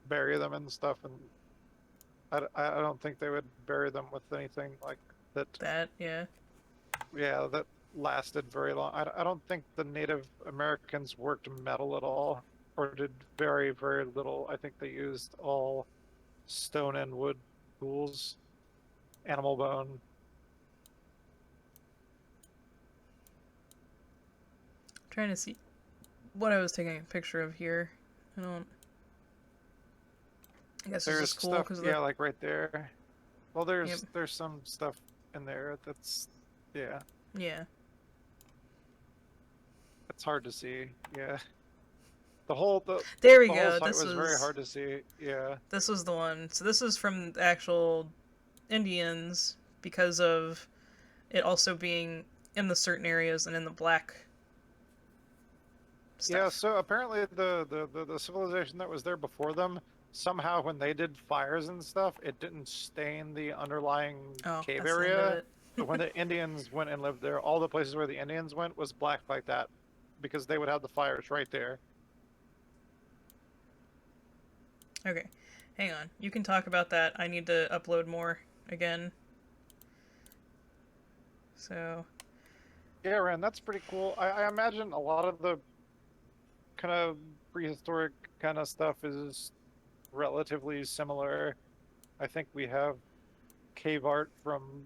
bury them and stuff, and I don't think they would bury them with anything like that. Yeah. Yeah, that lasted very long. I don't think the Native Americans worked metal at all, or did very, very little. I think they used all stone and wood tools, animal bone. Trying to see what I was taking a picture of here. I guess this There's is cool stuff, because yeah, like right there. Well, there's Yep. there's some stuff in there that's, yeah, yeah. it's hard to see. Yeah, the There we the go. whole site This was very hard to see. Yeah, This was the one. So this is from the actual Indians because of it also being in the certain areas and in the black stuff. yeah. So apparently the civilization that was there before them, somehow when they did fires and stuff, it didn't stain the underlying cave that's the end of area. it. But when the Indians went and lived there, all the places where the Indians went was black like that, because they would have the fires right there. Okay. Hang on. You can talk about that. I need to upload more again. So, Yeah, Ren, that's pretty cool. I imagine a lot of the kind of prehistoric kind of stuff is relatively similar. I think we have cave art from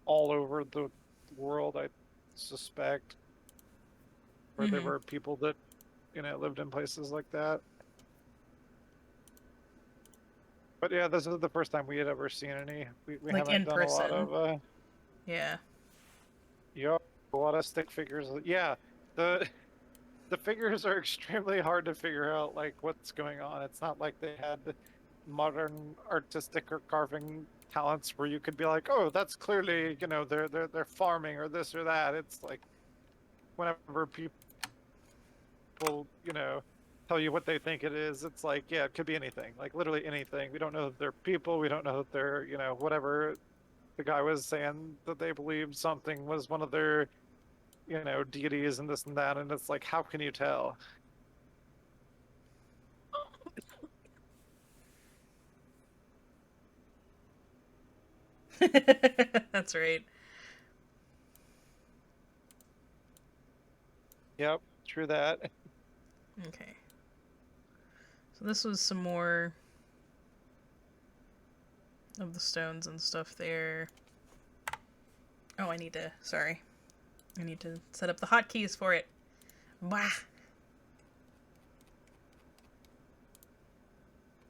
all over the world, I suspect, where there Mhm. were people that, lived in places like that. But yeah, this is the first time we had ever seen any. We Like haven't in done a lot person. of Yeah. Yep, a lot of stick figures. Yeah, the the figures are extremely hard to figure out like what's going on. It's not like they had modern artistic or carving talents where you could be like, oh, that's clearly, they're farming or this or that. It's like whenever people, tell you what they think it is, it's like, yeah, it could be anything, like literally anything. We don't know that they're people. We don't know that they're, whatever. The guy was saying that they believed something was one of their, deities and this and that, and it's like, how can you tell? That's right. Yep, true that. Okay. So this was some more of the stones and stuff there. Oh, I need to set up the hotkeys for it. Bah!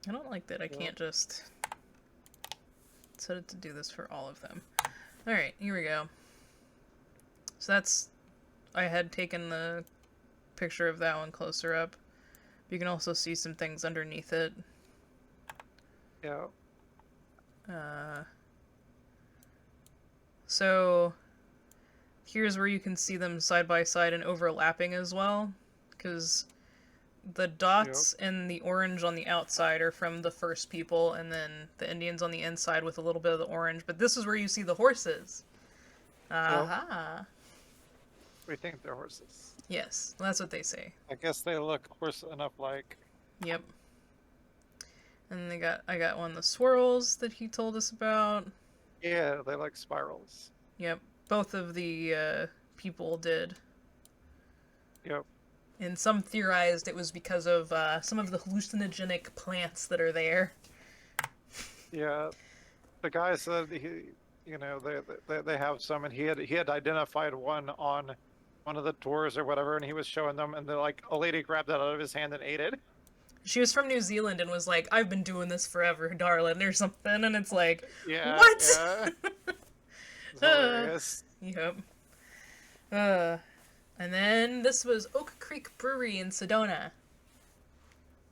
I don't like that I can't just set it to do this for all of them. Alright, here we go. So I had taken the picture of that one closer up. You can also see some things underneath it. Yeah. So here's where you can see them side by side and overlapping as well, because the dots and the orange on the outside are from the first people, and then the Indians on the inside with a little bit of the orange. But this is where you see the horses. Aha. We think they're horses. Yes, that's what they say. I guess they look horse enough like. Yep. And I got one of the swirls that he told us about. Yeah, they like spirals. Yep. Both of the people did. Yep. And some theorized it was because of some of the hallucinogenic plants that are there. Yeah, the guy said they have some, and he had identified one on one of the tours or whatever, and he was showing them, and a lady grabbed that out of his hand and ate it. She was from New Zealand and was like, "I've been doing this forever, darling," or something, and it's like, Yeah. what? Yeah. It's hilarious. Yep. And then this was Oak Creek Brewery in Sedona.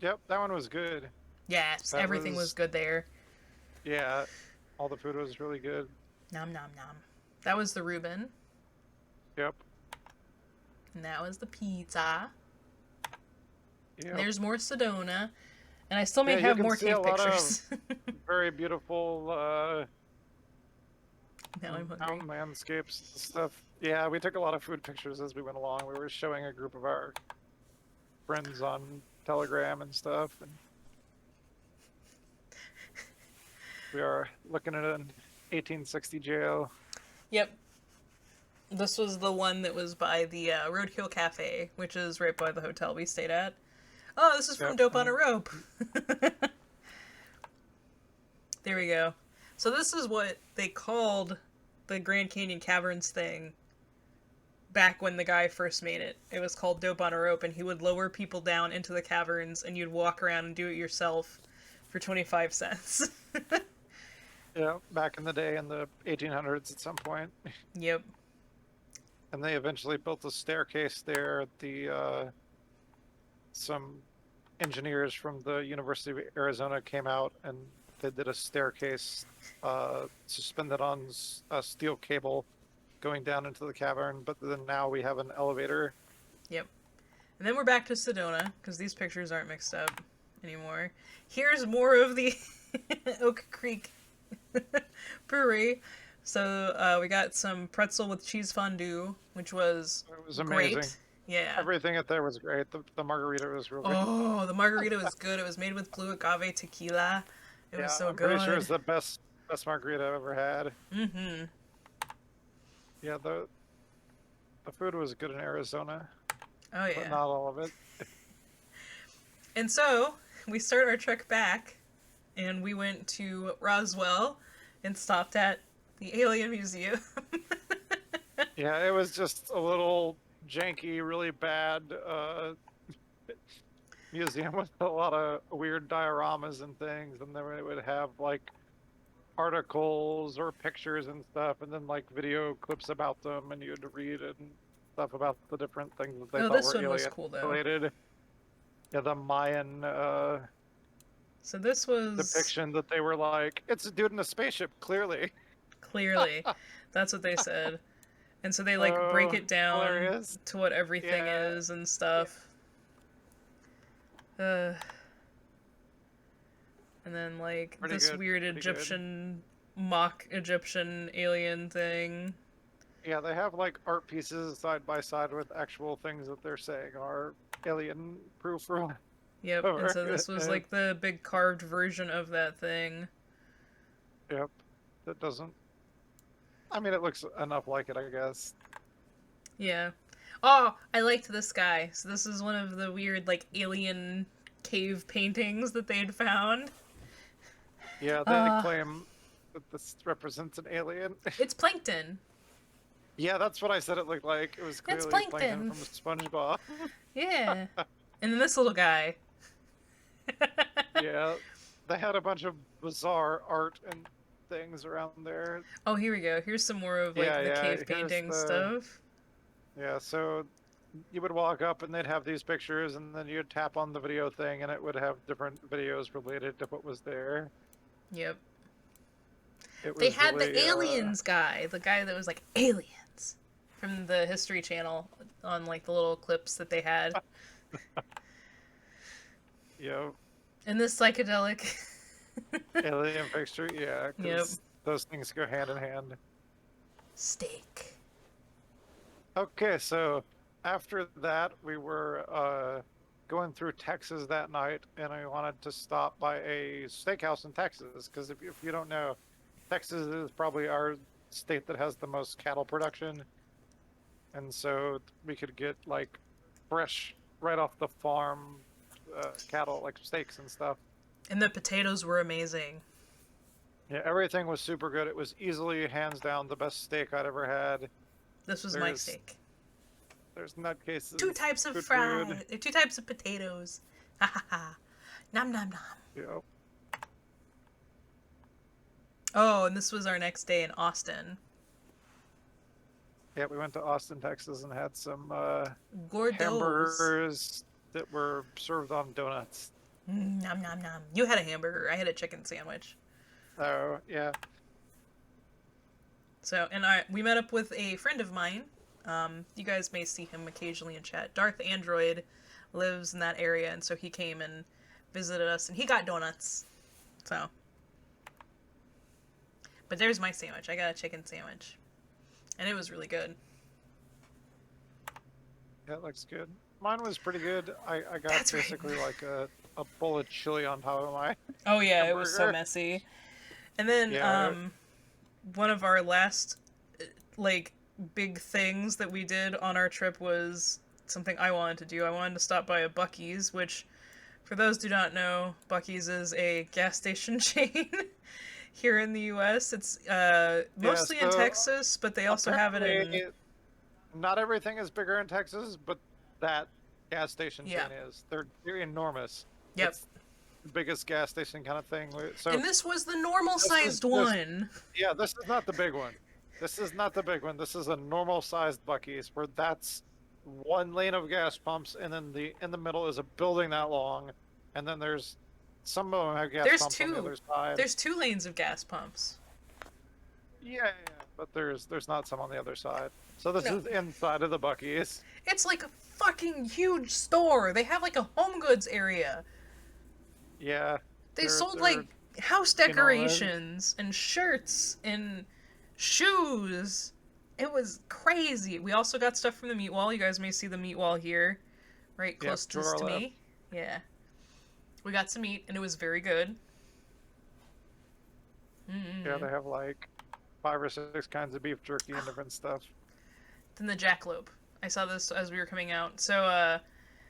Yep, that one was good. Yes, everything was good there. Yeah, all the food was really good. Nom nom nom. That was the Reuben. Yep. And that was the pizza. Yep. There's more Sedona, and I still may Yeah, you have can more see a cave lot of pictures. very beautiful Now I'm hungry. mountain landscapes and stuff. Yeah, we took a lot of food pictures as we went along. We were showing a group of our friends on Telegram and stuff, and we are looking at an 1860 jail. Yep. This was the one that was by the Roadkill Cafe, which is right by the hotel we stayed at. Oh, this is from Yep, Dope on a and- Rope. There we go. So this is what they called the Grand Canyon Caverns thing back when the guy first made it. It was called Dope on a Rope, and he would lower people down into the caverns, and you'd walk around and do it yourself for 25 cents. Yeah, back in the day in the 1800s at some point. Yep. And they eventually built a staircase there. Some engineers from the University of Arizona came out and they did a staircase suspended on a steel cable going down into the cavern. But then now we have an elevator. Yep. And then we're back to Sedona, because these pictures aren't mixed up anymore. Here's more of the Oak Creek Brewery. So we got some pretzel with cheese fondue, which was It was amazing. great. Yeah. Everything at there was great. The margarita was real good. Oh, the margarita was good. It was made with blue agave tequila. It was so I'm good. pretty sure it's the best margarita I've ever had. Mm-hmm. Yeah, the food was good in Arizona, Oh, but yeah. not all of it. And so we start our trek back, and we went to Roswell and stopped at the Alien Museum. Yeah, it was just a little janky, really bad museum with a lot of weird dioramas and things, and then it would have like articles or pictures and stuff, and then like video clips about them, and you had to read and stuff about the different things that they Oh, thought this were one was alien cool, though. related. Yeah, the Mayan So this was depiction that they were like, it's a dude in a spaceship, clearly. clearly, that's what they said. And so they like break Oh, it down hilarious. to what everything Yeah. is and stuff. And then like Pretty this good, weird pretty good. Egyptian mock Egyptian alien thing. Yeah, they have like art pieces side by side with actual things that they're saying are alien proof. Yep. And so this was like the big carved version of that thing. Yep. That doesn't. I mean, it looks enough like it, I guess. Yeah. Oh, I liked this guy. So this is one of the weird like alien cave paintings that they had found. Yeah, they claim that this represents an alien. It's plankton. Yeah, that's what I said it looked like. It was It's clearly plankton. from SpongeBob. Yeah. And then this little guy. Yeah, they had a bunch of bizarre art and things around there. Oh, here we go. Here's some more of like Yeah, the yeah, cave here's painting the- stuff. Yeah, so you would walk up and they'd have these pictures, and then you'd tap on the video thing, and it would have different videos related to what was there. Yep. It They was had really, the aliens guy, the guy that was like aliens from the History Channel on like the little clips that they had. And this psychedelic. Alien picture, yeah. 'Cause Yep. those things go hand in hand. Steak. Okay, so after that, we were going through Texas that night, and I wanted to stop by a steakhouse in Texas, because if you don't know, Texas is probably our state that has the most cattle production. And so we could get like fresh, right off the farm cattle, like steaks and stuff. And the potatoes were amazing. Yeah, everything was super good. It was easily, hands down, the best steak I'd ever had. This was my There's steak. There's nutcases. 2 types of good fries. food. 2 types of potatoes. Ha ha ha. Nom nom nom. Yep. Oh, and this was our next day in Austin. Yeah, we went to Austin, Texas, and had some Gordos. hamburgers that were served on donuts. Nom nom nom. You had a hamburger. I had a chicken sandwich. Oh, yeah. So, and we met up with a friend of mine. You guys may see him occasionally in chat. Darth Android lives in that area, and so he came and visited us, and he got donuts. So. But there's my sandwich. I got a chicken sandwich. And it was really good. Yeah, it looks good. Mine was pretty good. I got That's basically right. like a bowl of chili on top of my Oh yeah, it was so hamburger. messy. And then Yeah, one of our last like big things that we did on our trip was something I wanted to do. I wanted to stop by a Buc-ee's, which for those who do not know, Buc-ee's is a gas station chain here in the US. It's mostly in so Texas, but they also have it in apparently not everything is bigger in Texas, but that gas station Yeah. chain is. They're enormous. Yep. It's the biggest gas station kind of thing. So And this was the normal sized this- one. yeah, this is not the big one. This is not the big one. This is a normal sized Buc-ee's where that's one lane of gas pumps, and then in the middle is a building that long, and then there's some of them have gas There's pumps on the two. other side. There's 2 lanes of gas pumps. Yeah, but there's not some on the other side. So this No. is inside of the Buc-ee's. It's like a fucking huge store. They have like a home goods area. Yeah. They they're- sold they're like house enormous. decorations and shirts and shoes. It was crazy. We also got stuff from the meat wall. You guys may see the meat wall here, right Yeah, close to our to left. me. Yeah. We got some meat and it was very good. Yeah, they have like 5 or 6 kinds of beef jerky and different stuff. Then the jackalope. I saw this as we were coming out. So,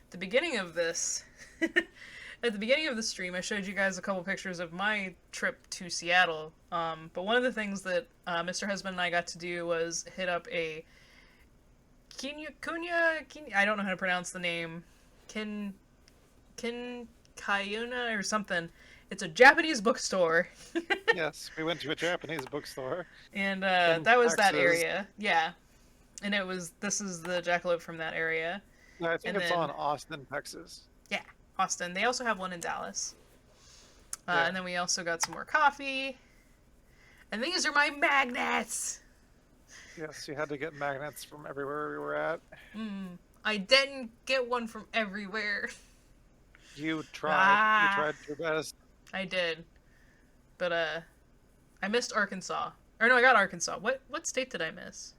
the beginning of this, at the beginning of the stream, I showed you guys a couple pictures of my trip to Seattle. But one of the things that Mr. Husband and I got to do was hit up a I don't know how to pronounce the name. Kayuna or something. It's a Japanese bookstore. Yes, we went to a Japanese bookstore. And In that was that Texas. area. Yeah. And this is the jackalope from that area. Yeah, I think And it's then- on Austin, Texas. Yeah, Austin. They also have one in Dallas. Yeah. And then we also got some more coffee. And these are my magnets! Yes, you had to get magnets from everywhere we were at. I didn't get one from everywhere. You tried. Ah. You tried your best. I did. But, I missed Arkansas. Or no, I got Arkansas. What state did I miss?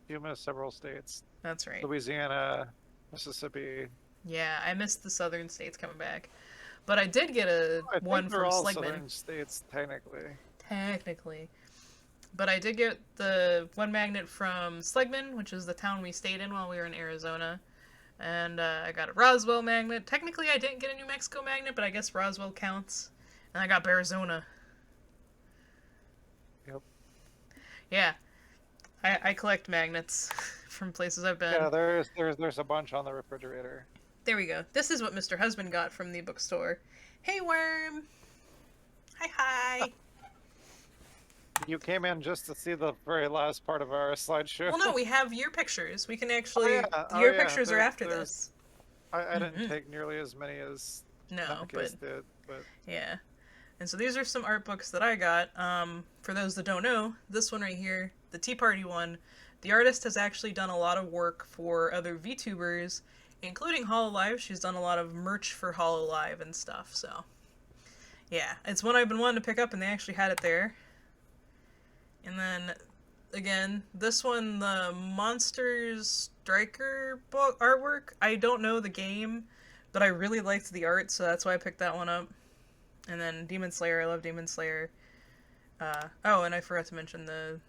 You missed several states. That's right. Louisiana, Mississippi. Yeah, I missed the southern states coming back. But I did get I one think they're from all Sligman. southern states, technically. Technically. But I did get the one magnet from Sligman, which is the town we stayed in while we were in Arizona. And I got a Roswell magnet. Technically, I didn't get a New Mexico magnet, but I guess Roswell counts. And I got Arizona. Yep. Yeah. I collect magnets from places I've been. Yeah, there's a bunch on the refrigerator. There we go. This is what Mr. Husband got from the bookstore. Hey, Worm! Hi. You came in just to see the very last part of our slideshow. Well, no, we have your pictures. We can actually... Oh, your yeah, pictures are there- after there's- this. I didn't take nearly as many as No, Marcus but... did, but Yeah. And so these are some art books that I got. For those that don't know, this one right here, the Tea Party one, the artist has actually done a lot of work for other VTubers, including HoloLive. She's done a lot of merch for HoloLive and stuff, so... Yeah, it's one I've been wanting to pick up, and they actually had it there. And then, again, this one, the Monsters Striker book artwork. I don't know the game, but I really liked the art, so that's why I picked that one up. And then Demon Slayer, I love Demon Slayer. Oh, and I forgot to mention the...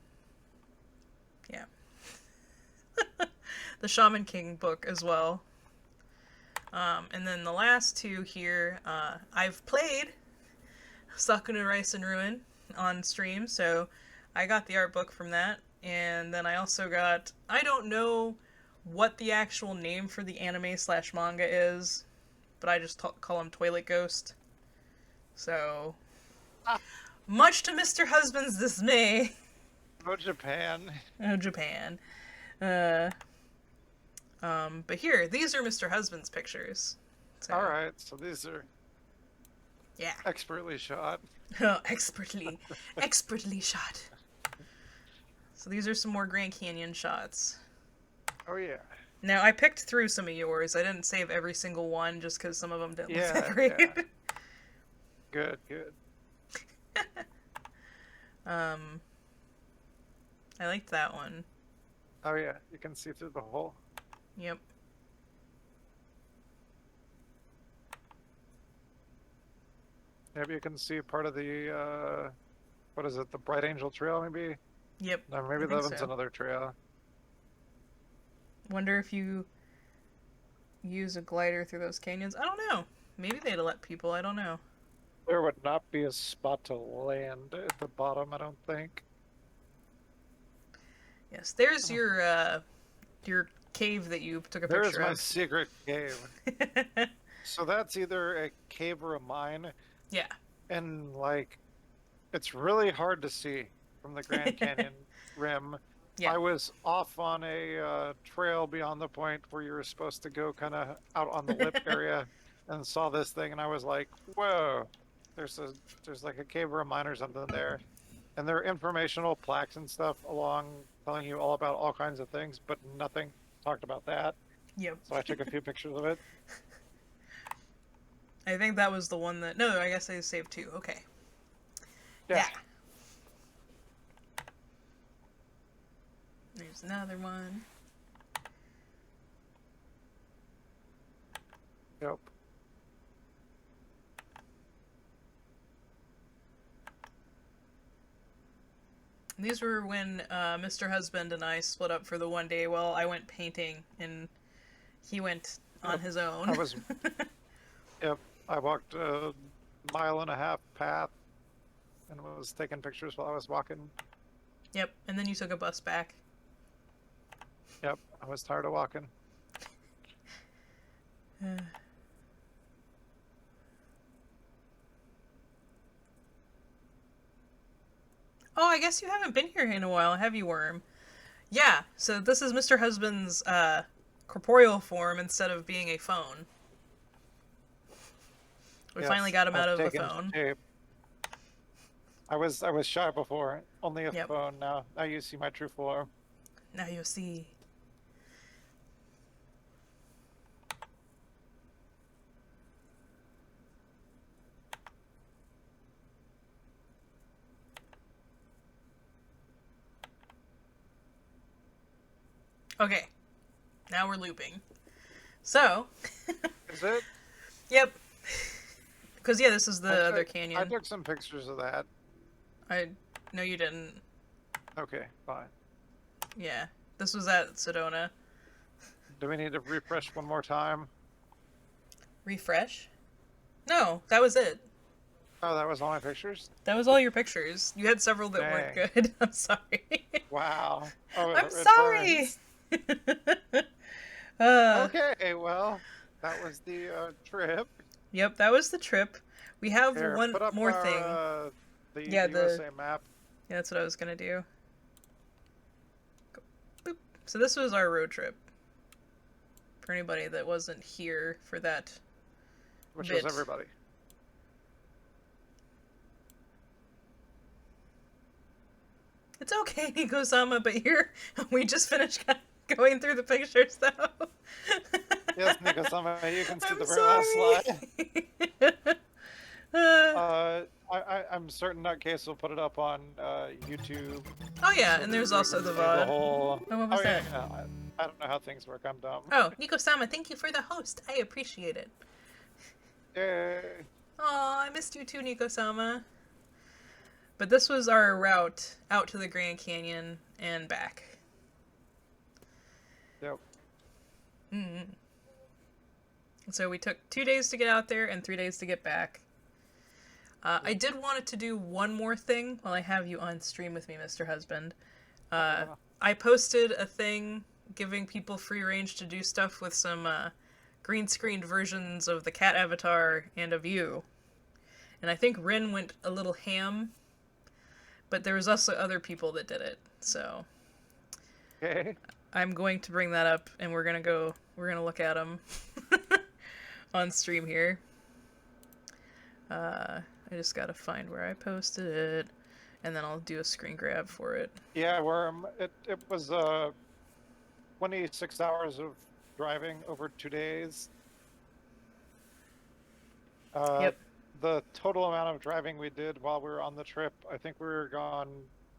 Yeah. The Shaman King book as well. And then the last two here, I've played Sakuna Rice and Ruin on stream, so I got the art book from that. And then I also got... I don't know what the actual name for the anime/manga is, but I just call him Toilet Ghost. So, much to Mr. Husband's dismay. oh, Japan. Oh, Japan. But here, these are Mr. Husband's pictures. So, All right, so these are yeah. expertly shot. Oh, expertly shot. So these are some more Grand Canyon shots. Oh yeah. Now, I picked through some of yours. I didn't save every single one just because some of them didn't look that Yeah, great. yeah. Good, good. um, I liked that one. Oh yeah, you can see through the hole. Yep. Maybe you can see part of the, what is it, the Bright Angel Trail, maybe? Yep. No, maybe I think that one's so. another trail. Wonder if you use a glider through those canyons. I don't know. Maybe they'd let people. I don't know. There would not be a spot to land at the bottom, I don't think. Yes, there's Oh. your cave that you took a There's picture my of. secret cave. So that's either a cave or a mine, Yeah. and like, it's really hard to see from the Grand Canyon rim. Yeah. I was off on a trail beyond the point where you were supposed to go kind of out on the lip area and saw this thing, and I was like, whoa, there's like a cave or a mine or something there. And there are informational plaques and stuff along telling you all about all kinds of things, but nothing talked about that. Yep. So I took a few pictures of it. I think that was the one that. No, I guess I saved two. Okay. Yeah. There's another one. Yep. These were when Mr. Husband and I split up for the one day while I went painting and he went on Yep. his own. I was. Yep. I walked a 1.5 mile path and was taking pictures while I was walking. Yep, and then you took a bus back. Yep. I was tired of walking. Oh, I guess you haven't been here in a while, have you, Worm? Yeah, so this is Mr. Husband's corporeal form instead of being a phone. We Yes, finally got him out I've of a taken phone. shape. I was shy before. Only a Yep. phone now. Now you see my true form. Now you'll see. Okay, now we're looping. So, Is it? yep. Because, yeah, this is I the took- other canyon. I took some pictures of that. No, you didn't. Okay, fine. Yeah, this was at Sedona. Do we need to refresh one more time? Refresh? No, that was it. Oh, that was all my pictures? That was all your pictures. You had several that weren't Dang. good. I'm sorry. Wow. Oh, I'm it sorry. burns. uh, Okay, well, that was the trip. Yep, that was the trip. We have Here, one put up more our, thing. the Yeah, the- USA map. Yeah, that's what I was gonna do. Go, boop. So this was our road trip. For anybody that wasn't here for that. Which bit. was everybody. It's okay, Nico-sama, but we just finished going through the pictures, though. Yes, Nico-sama, you can see I'm the very last slide. sorry. I'm certain that case will put it up on YouTube. Oh yeah, and there's also the VOD. whole... Oh, what was that? Yeah, I don't know how things work. I'm dumb. Oh, Nico-sama, thank you for the host. I appreciate it. Yay. Aw, I missed you too, Nico-sama. But this was our route out to the Grand Canyon and back. Yep. Mm-hmm. So we took 2 days to get out there and 3 days to get back. I did want to do one more thing while I have you on stream with me, Mr. Husband. I posted a thing giving people free range to do stuff with some green screened versions of the cat avatar and of you. And I think Rin went a little ham, but there was also other people that did it. So Okay. I'm going to bring that up and we're gonna look at them on stream here. I just gotta find where I posted it, and then I'll do a screen grab for it. Yeah, Worm. It was 26 hours of driving over 2 days. Yep. The total amount of driving we did while we were on the trip, I think we were gone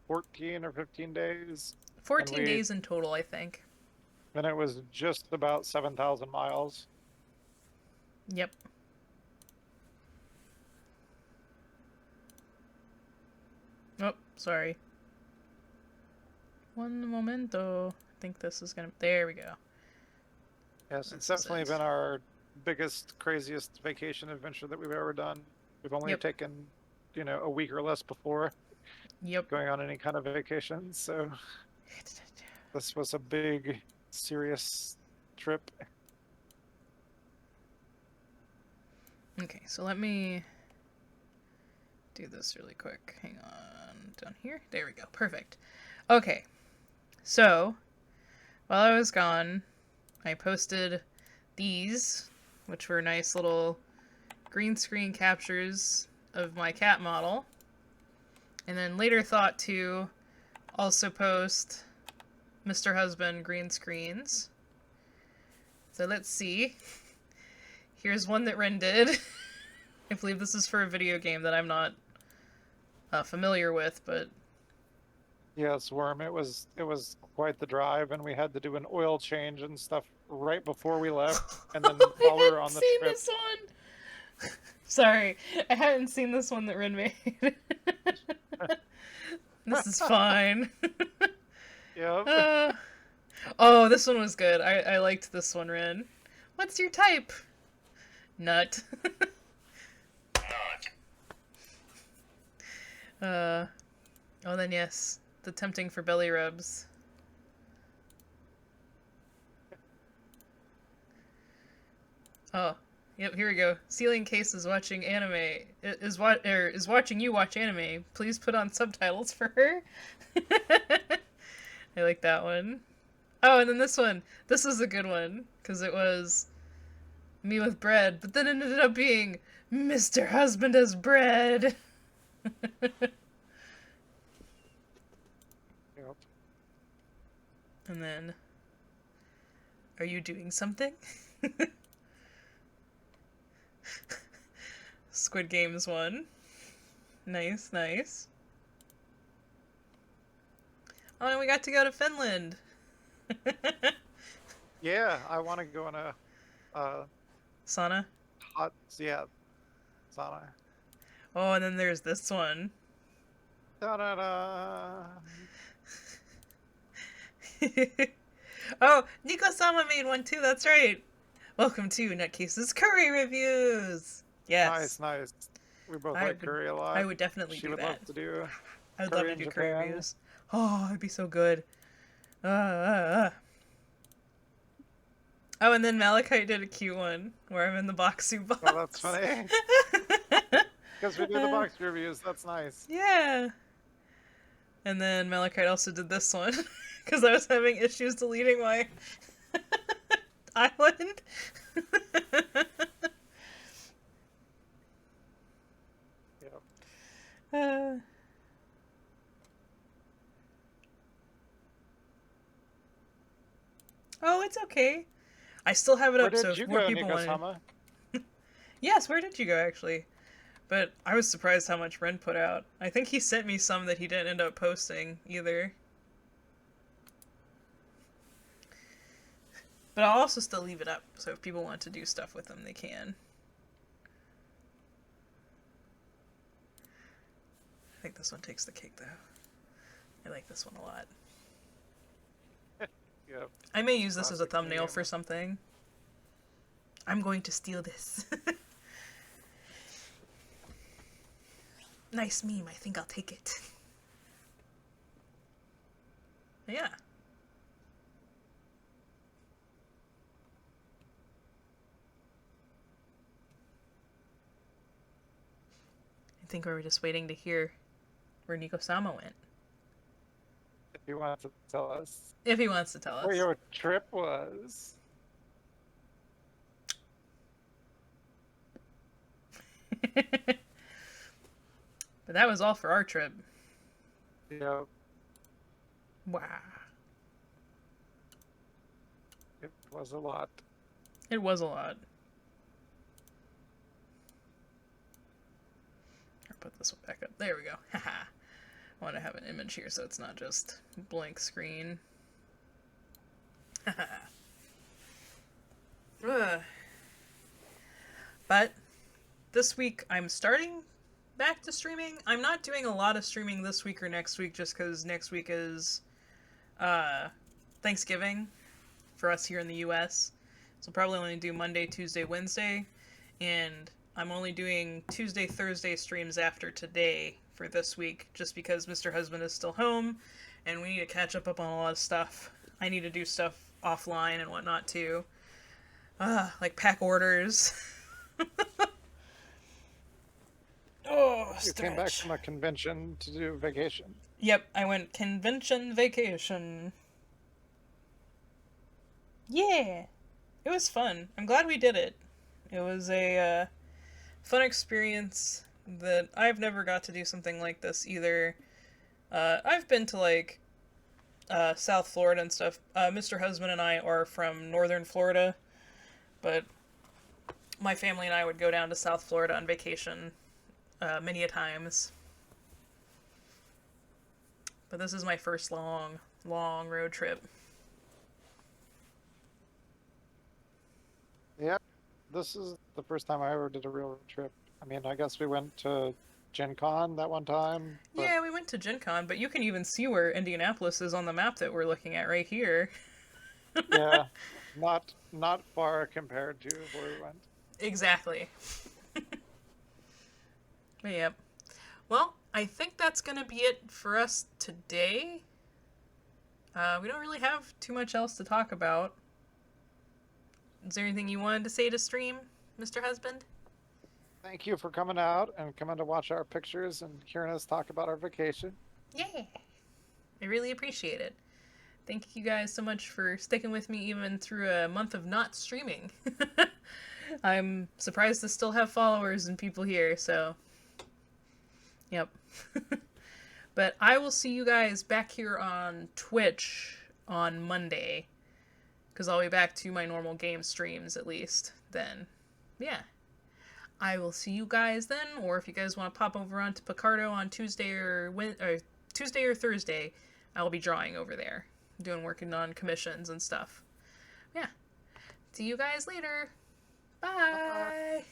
14 or 15 days. 14 days in total, I think. And it was just about 7,000 miles. Yep. Oh, sorry. One momento. I think this is gonna... There we go. Yes, it's definitely been our biggest, craziest vacation adventure that we've ever done. We've only taken, a week or less before going on any kind of vacation. So this was a big, serious trip. Okay, so let me do this really quick. Hang on. Down here? There we go. Perfect. Okay. So, while I was gone, I posted these, which were nice little green screen captures of my cat model. And then later thought to also post Mr. Husband green screens. So let's see. Here's one that Ren did. I believe this is for a video game that I'm not familiar with, but... Yes, Worm, it was quite the drive, and we had to do an oil change and stuff right before we left, and then while we were on the trip... this one! Sorry, I hadn't seen this one that Ren made. This is fine. Yep. Oh, this one was good. I liked this one, Ren. What's your type? Nut. Oh, then yes, the tempting for belly rubs. Oh, yep. Here we go. Ceiling Case is watching anime. Is watching you watch anime. Please put on subtitles for her. I like that one. Oh, and then this one. This was a good one because it was me with bread, but then it ended up being Mr. Husband as bread. Yep. And then, are you doing something? Squid Games one. Nice, nice. Oh, and we got to go to Finland. Yeah, I want to go in a Sauna. hot, sauna. Oh, and then there's this one. Da-da-da. Oh, Nico-sama made one too, that's right. Welcome to Nutcase's Curry Reviews. Yes. Nice. We both like curry a lot. I would definitely She do would that. love to do. I would love curry to in do curry Japan. reviews. Oh, it'd be so good. Oh, and then Malachite did a cute one where I'm in the boxu box. Oh, that's funny. Because we do the box reviews. That's nice. Yeah. And then Malachite also did this one because I was having issues deleting my island. Yep. Oh, it's okay. I still have it Where up, so did you if more go, people want Nico-sama? Yes, where did you go, actually? But I was surprised how much Ren put out. I think he sent me some that he didn't end up posting, either. But I'll also still leave it up, so if people want to do stuff with them, they can. I think this one takes the cake, though. I like this one a lot. Yep. I may use this as a Classic thumbnail name. for something. I'm going to steal this. Nice meme. I think I'll take it. Yeah. I think we were just waiting to hear where Nico-sama went. If you want to tell us If he wants to tell us. where your trip was. But that was all for our trip. Yep. Wow. It was a lot. It was a lot. I'll put this one back up. There we go. Haha. I want to have an image here so it's not just blank screen. But this week I'm starting back to streaming. I'm not doing a lot of streaming this week or next week just because next week is Thanksgiving for us here in the US. So probably only do Monday, Tuesday, Wednesday. And I'm only doing Tuesday, Thursday streams after today for this week just because Mr. Husband is still home and we need to catch up on a lot of stuff. I need to do stuff offline and whatnot too. Like pack orders. Oh, You came back from a convention to do vacation. Yep, I went convention vacation. Yeah, it was fun. I'm glad we did it. It was a fun experience that I've never got to do something like this either. I've been to like South Florida and stuff. Mr. Husband and I are from northern Florida, but my family and I would go down to South Florida on vacation many a times. But this is my first long road trip. Yep. This is the first time I ever did a real road trip. I mean, I guess we went to Gen Con that one time. But... Yeah, we went to Gen Con, but you can even see where Indianapolis is on the map that we're looking at right here. Yeah, not far compared to where we went. Exactly. But yep. Well, I think that's going to be it for us today. We don't really have too much else to talk about. Is there anything you wanted to say to stream, Mr. Husband? Thank you for coming out and coming to watch our pictures and hearing us talk about our vacation. Yeah. I really appreciate it. Thank you guys so much for sticking with me even through a month of not streaming. I'm surprised to still have followers and people here, so... Yep. But I will see you guys back here on Twitch on Monday. Because I'll be back to my normal game streams, at least, then. Yeah. I will see you guys then, or if you guys want to pop over onto Picardo on Tuesday or Thursday, I will be drawing over there. Working on commissions and stuff. Yeah. See you guys later. Bye.